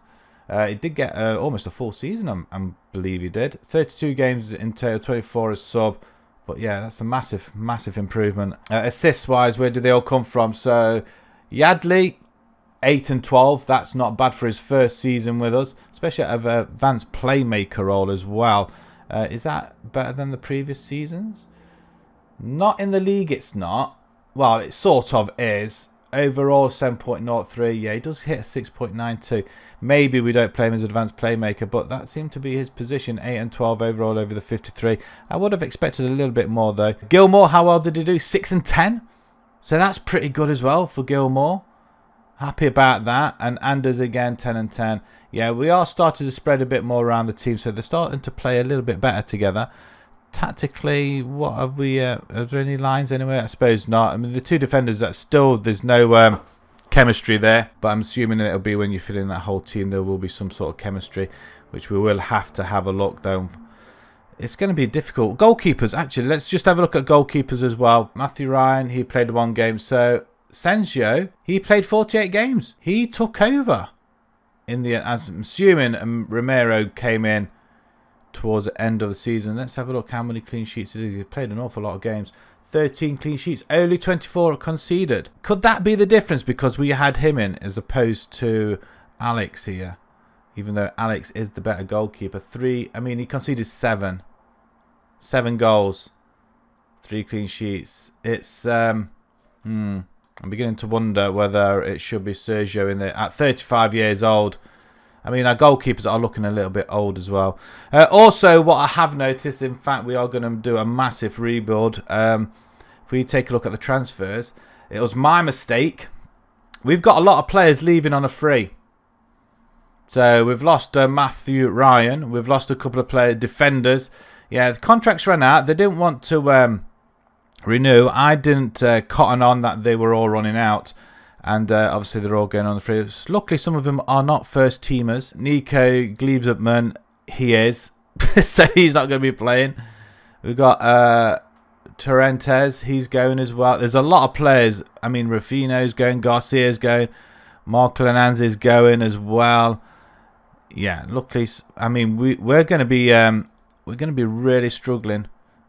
He did get almost a full season, I believe he did. 32 games in total, 24 as sub. But yeah, that's a massive, massive improvement. Assists-wise, where did they all come from? So... Yadli, 8 and 12. That's not bad for his first season with us, especially at an advanced playmaker role as well. Is that better than the previous seasons? Not in the league, it's not. Well, it sort of is. Overall, 7.03. Yeah, he does hit a 6.92. Maybe we don't play him as advanced playmaker, but that seemed to be his position. 8 and 12 overall over the 53. I would have expected a little bit more, though. Gilmore, how well did he do? 6 and 10. So that's pretty good as well for Gilmore. Happy about that. And Anders again, 10 and 10. Yeah, we are starting to spread a bit more around the team. So they're starting to play a little bit better together. Tactically, what have we... are there any lines anywhere? I suppose not. I mean, the 2 defenders, that still... There's no chemistry there. But I'm assuming that it'll be when you fill in that whole team, there will be some sort of chemistry. Which we will have to have a look, though. It's going to be difficult. Goalkeepers, actually, let's just have a look at goalkeepers as well. Matthew Ryan, he played 1 game. So, Sensio, he played 48 games. He took over. I'm assuming Romero came in towards the end of the season. Let's have a look how many clean sheets he did. He played an awful lot of games. 13 clean sheets. Only 24 conceded. Could that be the difference because we had him in as opposed to Alex here? Even though Alex is the better goalkeeper. He conceded 7. 7 goals. 3 clean sheets. It's, I'm beginning to wonder whether it should be Sergio in there. At 35 years old. I mean, our goalkeepers are looking a little bit old as well. Also, what I have noticed, in fact, we are going to do a massive rebuild. If we take a look at the transfers, it was my mistake. We've got a lot of players leaving on a free. So we've lost Matthew Ryan. We've lost a couple of defenders. Yeah, the contracts ran out. They didn't want to renew. I didn't cotton on that they were all running out. And obviously they're all going on the free. Luckily, some of them are not first teamers. Nico Gliebsman, he is. So he's not going to be playing. We've got Torrentes. He's going as well. There's a lot of players. I mean, Rufino's going. Garcia's going. Mark Lenanz is going as well. Yeah, luckily, I mean, we're going to be really struggling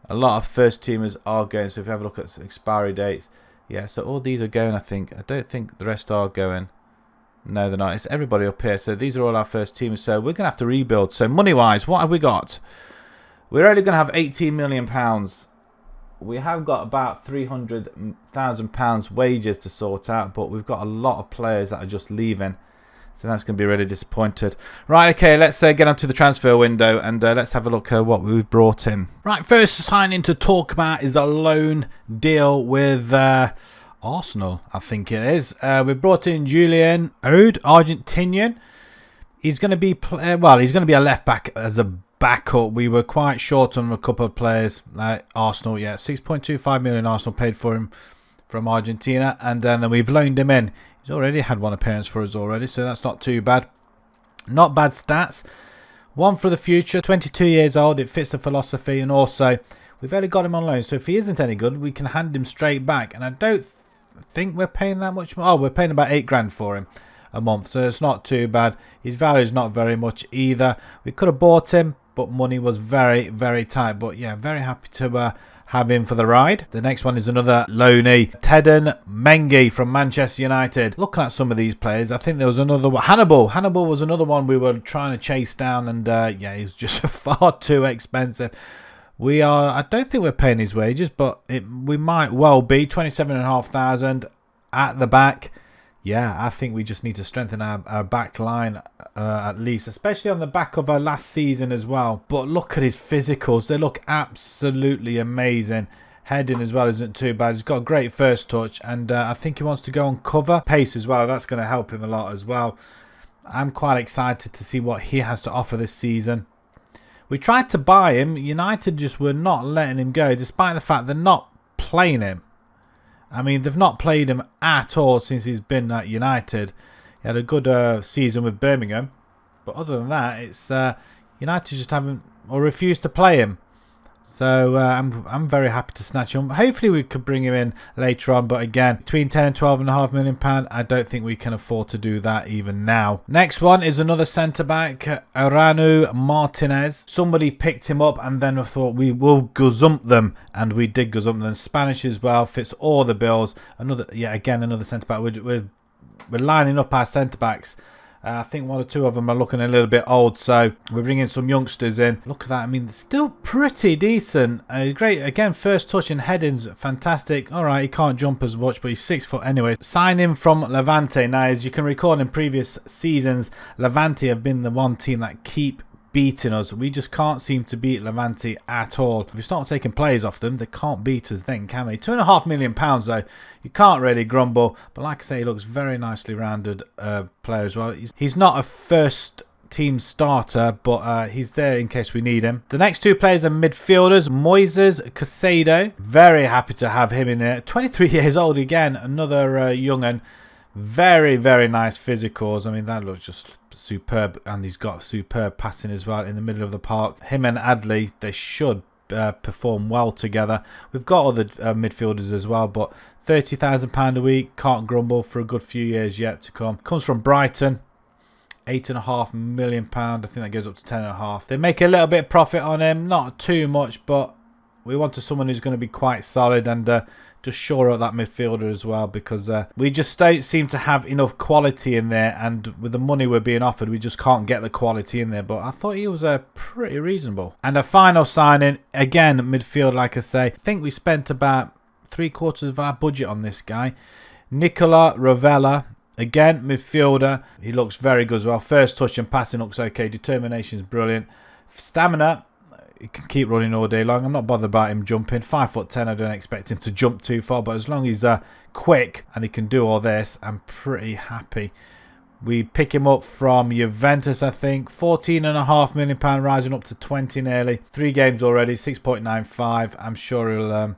A lot of first teamers are going. So if you have a look at expiry dates, yeah, so all these are going, I think. I don't think the rest are going. No, they're not. It's everybody up here. So these are all our first teamers. So we're going to have to rebuild. So money-wise, what have we got? We're only going to have £18 million. We have got about £300,000 wages to sort out, but we've got a lot of players that are just leaving. So that's going to be really disappointed. Right, okay, let's get onto the transfer window and let's have a look at what we've brought in. Right, first signing to talk about is a loan deal with Arsenal, I think it is. We've brought in Julian Ode, Argentinian. He's going to be, he's going to be a left back as a backup. We were quite short on a couple of players like Arsenal. Yeah, 6.25 million Arsenal paid for him from Argentina, and then we've loaned him in. He's already had one appearance for us already, so that's not too bad. Not bad stats. One for the future, 22 years old. It fits the philosophy, and also we've only got him on loan, so if he isn't any good, we can hand him straight back. And I don't think we're paying that much more. Oh, we're paying about 8 grand for him a month, so it's not too bad. His value is not very much either. We could have bought him, but money was very, very tight. But yeah, very happy to have him for the ride. The next one is another loanee, Teden Mengi from Manchester United. Looking at some of these players, I think there was another one. Hannibal was another one we were trying to chase down, and yeah, he's just far too expensive. I don't think we're paying his wages, but we might well be. 27,500 at the back. Yeah, I think we just need to strengthen our back line at least, especially on the back of our last season as well. But look at his physicals. They look absolutely amazing. Heading as well isn't too bad. He's got a great first touch, and I think he wants to go on cover. Pace as well. That's going to help him a lot as well. I'm quite excited to see what he has to offer this season. We tried to buy him. United just were not letting him go, despite the fact they're not playing him. I mean, they've not played him at all since he's been at United. He had a good season with Birmingham. But other than that, it's United just haven't or refused to play him. So I'm very happy to snatch him. Hopefully we could bring him in later on. But again, between 10 and 12.5 million pounds, I don't think we can afford to do that even now. Next one is another centre-back, Aranu Martinez. Somebody picked him up, and then I thought we will gazump them. And we did gazump them. Spanish as well, fits all the bills. Another centre-back. We're lining up our centre-backs. I think one or two of them are looking a little bit old, so we're bringing some youngsters in. Look at that. I mean, they're still pretty decent. Great. Again, first touch and heading's fantastic. All right, he can't jump as much, but he's 6 foot anyway. Sign him from Levante. Now, as you can recall in previous seasons, Levante have been the one team that keep beating us. We just can't seem to beat Levante at all. If we start taking players off them, they can't beat us then, can they? £2.5 million though. You can't really grumble. But like I say, he looks very nicely rounded player as well. He's not a first team starter, but he's there in case we need him. The next two players are midfielders. Moises Caicedo. Very happy to have him in there. 23 years old again. Another young un. Very, very nice physicals. I mean, that looks just superb, and he's got superb passing as well in the middle of the park. Him and Adley, they should perform well together. We've got other midfielders as well, but £30,000 a week, can't grumble for a good few years yet to come. Comes from Brighton. £8.5 million. I think that goes up to 10.5. They make a little bit of profit on him, not too much, but we wanted someone who's going to be quite solid and just shore up that midfielder as well, because we just don't seem to have enough quality in there, and with the money we're being offered, we just can't get the quality in there. But I thought he was pretty reasonable. And a final signing, again, midfield, like I say. I think we spent about 3/4 of our budget on this guy. Nicola Ravella. Again, midfielder. He looks very good as well. First touch and passing looks okay. Determination is brilliant. Stamina, he can keep running all day long. I'm not bothered about him jumping. 5'10", I don't expect him to jump too far, but as long as he's quick and he can do all this, I'm pretty happy. We pick him up from Juventus, I think. £14.5 million, rising up to 20 nearly. 3 games already, 6.95. I'm sure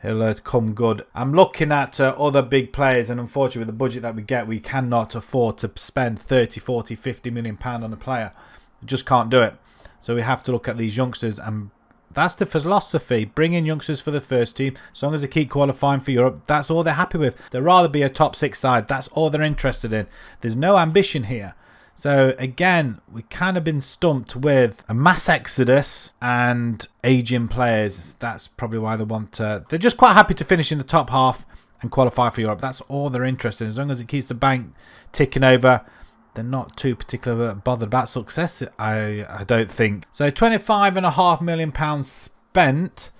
he'll come good. I'm looking at other big players, and unfortunately with the budget that we get, we cannot afford to spend 30, 40, 50 million pound on a player. We just can't do it. So we have to look at these youngsters, and that's the philosophy. Bring in youngsters for the first team. As long as they keep qualifying for Europe, that's all they're happy with. They'd rather be a top 6 side. That's all they're interested in. There's no ambition here. So again, we kind of been stumped with a mass exodus and aging players. That's probably why they want to. They're just quite happy to finish in the top half and qualify for Europe. That's all they're interested in. As long as it keeps the bank ticking over, they're not too particular bothered about success, I don't think. So £25.5 million spent.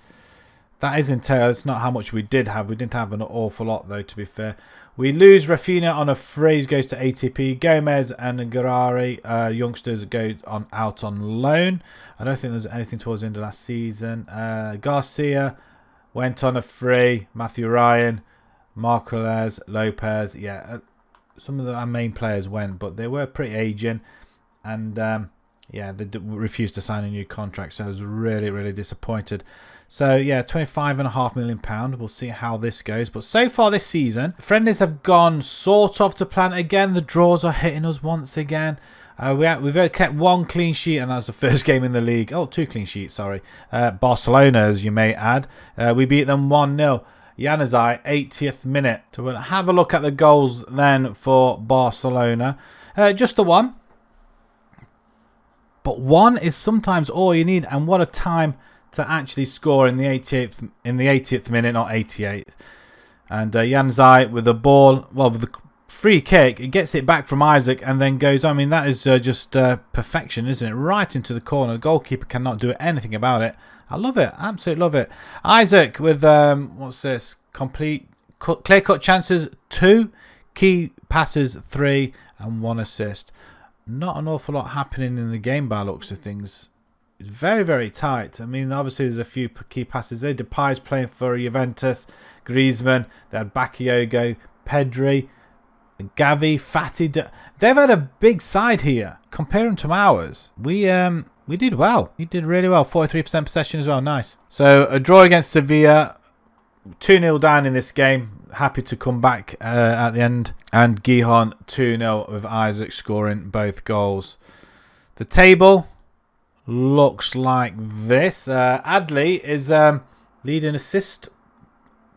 That is in total. It's not how much we did have. We didn't have an awful lot, though, to be fair. We lose Rafinha on a free, goes to ATP. Gomez and Garari, youngsters, go out on loan. I don't think there was anything towards the end of last season. Garcia went on a free. Matthew Ryan, Marquez, Lopez. Yeah, some of our main players went, but they were pretty aging. And yeah, they refused to sign a new contract, so I was really, really disappointed. So yeah, £25.5 million. We'll see how this goes. But so far this season, friendlies have gone sort of to plan. Again, the draws are hitting us once again. We've kept one clean sheet, and that was the first game in the league. Oh, two clean sheets, sorry. Barcelona, as you may add. We beat them 1-0. Januzaj, 80th minute. So we'll have a look at the goals then for Barcelona. Just the one. But one is sometimes all you need, and what a time to actually score in the 80th minute, not 88th. And Januzaj with the ball, well, with the free kick, it gets it back from Isaac and then goes. I mean, that is just perfection, isn't it? Right into the corner. The goalkeeper cannot do anything about it. I love it. Absolutely love it. Isaac with what's this? Complete clear-cut chances, 2 key passes, 3 and 1 assist. Not an awful lot happening in the game by looks of things. It's very, very tight. I mean, obviously there's a few key passes there. Depay's playing for Juventus. Griezmann. They had Bakayoko, Pedri, Gavi, Fati. They've had a big side here. Compare them to ours. We did well. We did really well. 43% possession as well. Nice. So a draw against Sevilla. 2-0 down in this game. Happy to come back at the end. And Gijon 2-0 with Isaac scoring both goals. The table looks like this. Adley is leading assist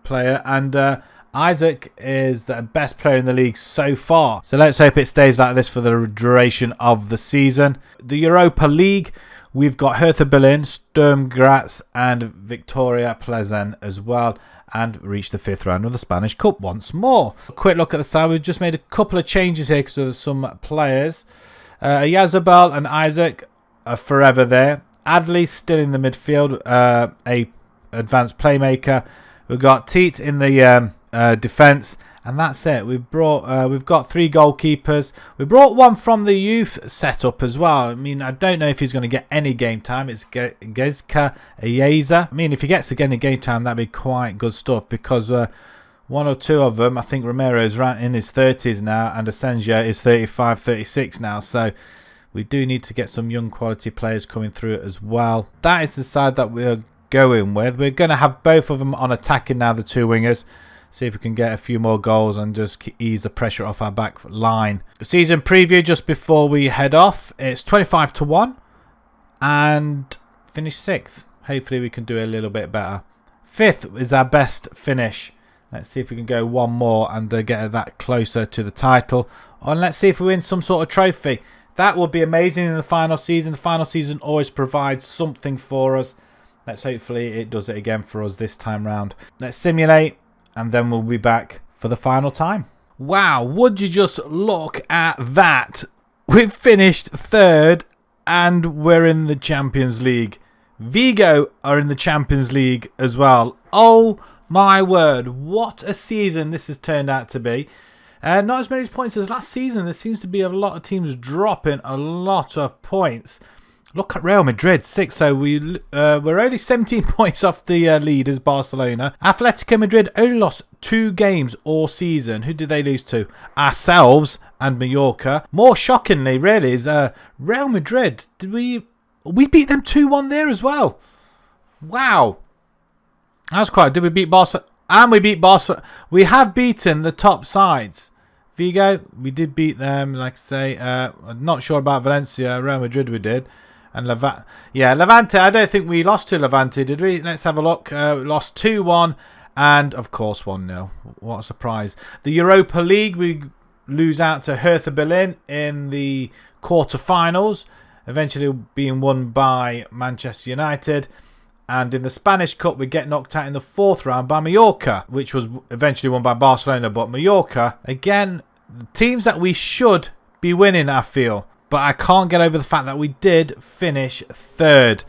player, and Isaac is the best player in the league so far. So let's hope it stays like this for the duration of the season. The Europa League, we've got Hertha Berlin, Sturm Graz and Victoria Pleasant as well, and reached the 5th round of the Spanish Cup once more. A quick look at the side. We've just made a couple of changes here because of some players. Yazabal and Isaac are forever there. Adley's still in the midfield, a advanced playmaker. We've got Teat in the defence, and that's it. We've got 3 goalkeepers. We brought one from the youth setup as well. I mean, I don't know if he's going to get any game time. It's Gezka Ayeza. I mean, if he gets any game time, that'd be quite good stuff, because one or two of them, I think Romero is right in his 30s now, and Asensio is 35, 36 now. So we do need to get some young quality players coming through it as well. That is the side that we're going with. We're going to have both of them on attacking now, the 2 wingers. See if we can get a few more goals and just ease the pressure off our back line. The season preview just before we head off. It's 25-1 and finish 6th. Hopefully we can do a little bit better. 5th is our best finish. Let's see if we can go one more and get that closer to the title. And let's see if we win some sort of trophy. That would be amazing in the final season. The final season always provides something for us. Let's hopefully it does it again for us this time round. Let's simulate, and then we'll be back for the final time. Wow, would you just look at that? We've finished 3rd and we're in the Champions League. Vigo are in the Champions League as well. Oh my word, what a season this has turned out to be. Not as many points as last season. There seems to be a lot of teams dropping a lot of points. Look at Real Madrid, 6th. So we're only 17 points off the leaders, Barcelona. Atletico Madrid only lost 2 games all season. Who did they lose to? Ourselves and Mallorca. More shockingly, really, is Real Madrid. Did we beat them 2-1 there as well? Wow. That's quite. Did we beat Barca? And we beat Barca. We have beaten the top sides. Vigo, we did beat them, like I say. I'm not sure about Valencia. Real Madrid we did. And Levante. Yeah, Levante. I don't think we lost to Levante, did we? Let's have a look. We lost 2-1 and, of course, 1-0. What a surprise. The Europa League, we lose out to Hertha Berlin in the quarterfinals, eventually being won by Manchester United. And in the Spanish Cup, we get knocked out in the 4th round by Mallorca, which was eventually won by Barcelona. But Mallorca, again, teams that we should be winning, I feel. But I can't get over the fact that we did finish 3rd.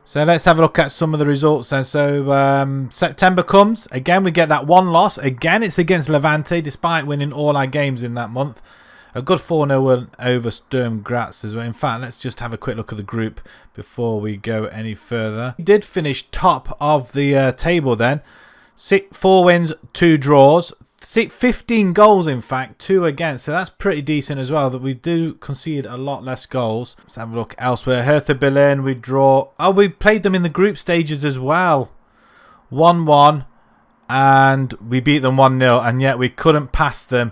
So let's have a look at some of the results then. So September comes. Again, we get that one loss. Again, it's against Levante, despite winning all our games in that month. A good 4-0 win over Sturm Graz as well. In fact, let's just have a quick look at the group before we go any further. We did finish top of the table then. 4 wins, 2 draws. 15 goals, in fact, 2 against. So that's pretty decent as well, that we do concede a lot less goals. Let's have a look elsewhere. Hertha Berlin, we draw. Oh, we played them in the group stages as well. 1-1, and we beat them 1-0, and yet we couldn't pass them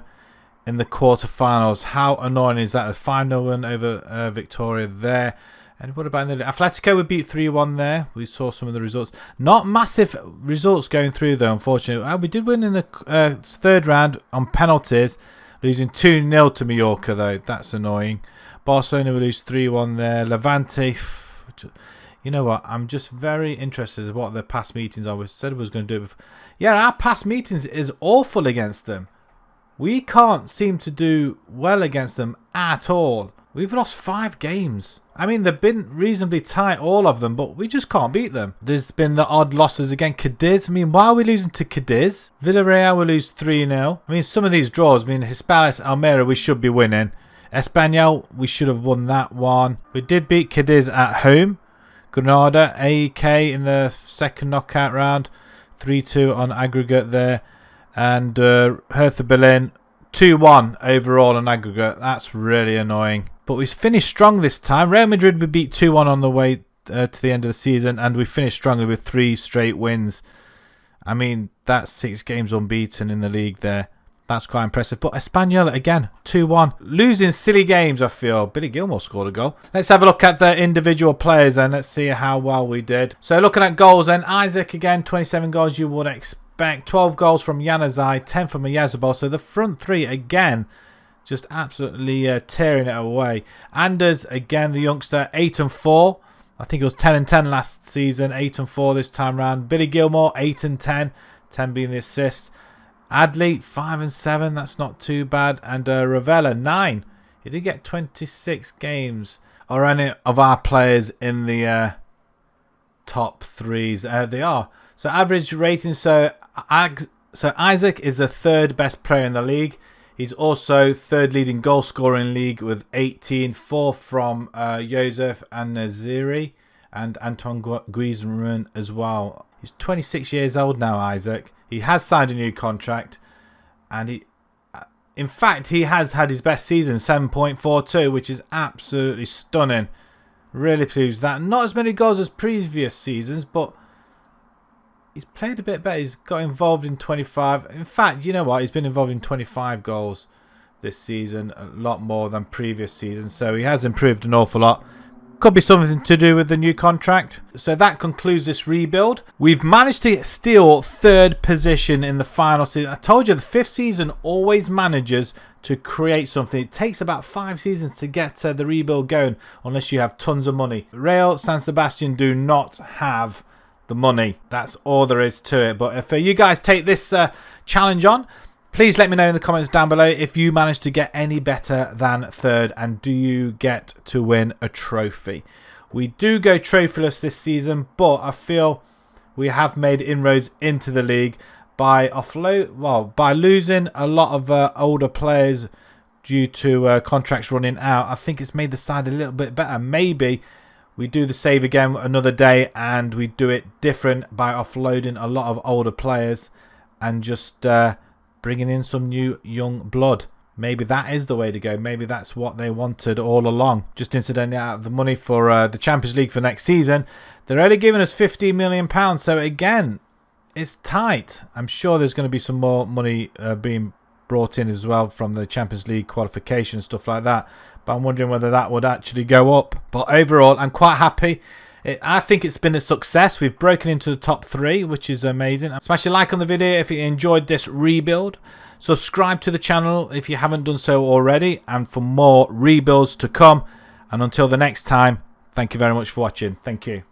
in the quarterfinals. How annoying is that? A 5-0 win over Victoria there. And what about in the Atletico? We beat 3-1 there. We saw some of the results. Not massive results going through though, unfortunately. We did win in the 3rd round on penalties, losing 2-0 to Mallorca though. That's annoying. Barcelona we lose 3-1 there. Levante, you know what? I'm just very interested in what their past meetings are. We said we was going to do it before. Yeah, our past meetings is awful against them. We can't seem to do well against them at all. We've lost 5 games. I mean, they've been reasonably tight, all of them, but we just can't beat them. There's been the odd losses again. Cadiz, I mean, why are we losing to Cadiz? Villarreal will lose 3-0. I mean, some of these draws, I mean, Hispalis, Almeria, we should be winning. Espanyol, we should have won that one. We did beat Cadiz at home. Granada, AEK in the 2nd knockout round. 3-2 on aggregate there. And Hertha Berlin, 2-1 overall on aggregate. That's really annoying. But we finished strong this time. Real Madrid we beat 2-1 on the way to the end of the season. And we finished strongly with 3 straight wins. I mean, that's 6 games unbeaten in the league there. That's quite impressive. But Espanyol, again, 2-1. Losing silly games, I feel. Billy Gilmore scored a goal. Let's have a look at the individual players and let's see how well we did. So looking at goals then. Isaac, again, 27 goals you would expect. 12 goals from Januzaj, 10 from Yazabal. So the front 3, again, just absolutely tearing it away. Anders, again, the youngster, 8 and 4. I think it was 10 and 10 last season, 8 and 4 this time round. Billy Gilmore, 8 and 10, 10 being the assists. Adley, 5 and 7, that's not too bad. And Ravella, 9. He did get 26 games. Are any of our players in the top 3s? They are. So average rating, so Isaac is the 3rd best player in the league. He's also 3rd leading goal scorer in league with 18, 4 from Josef and Naziri and Antoine Griezmann as well. He's 26 years old now, Isaac. He has signed a new contract, and in fact, he has had his best season, 7.42, which is absolutely stunning. Really pleased with that. Not as many goals as previous seasons, but he's played a bit better. He's got involved in 25. In fact, you know what? He's been involved in 25 goals this season, a lot more than previous seasons. So he has improved an awful lot. Could be something to do with the new contract. So that concludes this rebuild. We've managed to steal 3rd position in the final season. I told you the 5th season always manages to create something. It takes about 5 seasons to get the rebuild going unless you have tons of money. Real San Sebastian do not have the money. That's all there is to it. But if you guys take this challenge on, please let me know in the comments down below if you manage to get any better than 3rd and do you get to win a trophy. We do go trophyless this season, but I feel we have made inroads into the league by losing a lot of older players due to contracts running out. I think it's made the side a little bit better. Maybe we do the save again another day and we do it different by offloading a lot of older players and just bringing in some new young blood. Maybe that is the way to go. Maybe that's what they wanted all along. Just incidentally, out of the money for the Champions League for next season, they're only giving us £15 million. So again, it's tight. I'm sure there's going to be some more money being brought in as well from the Champions League qualification, stuff like that. But I'm wondering whether that would actually go up. But overall, I'm quite happy. I think it's been a success. We've broken into the top 3, which is amazing. Smash a like on the video if you enjoyed this rebuild. Subscribe to the channel if you haven't done so already, and for more rebuilds to come. And until the next time, thank you very much for watching. Thank you.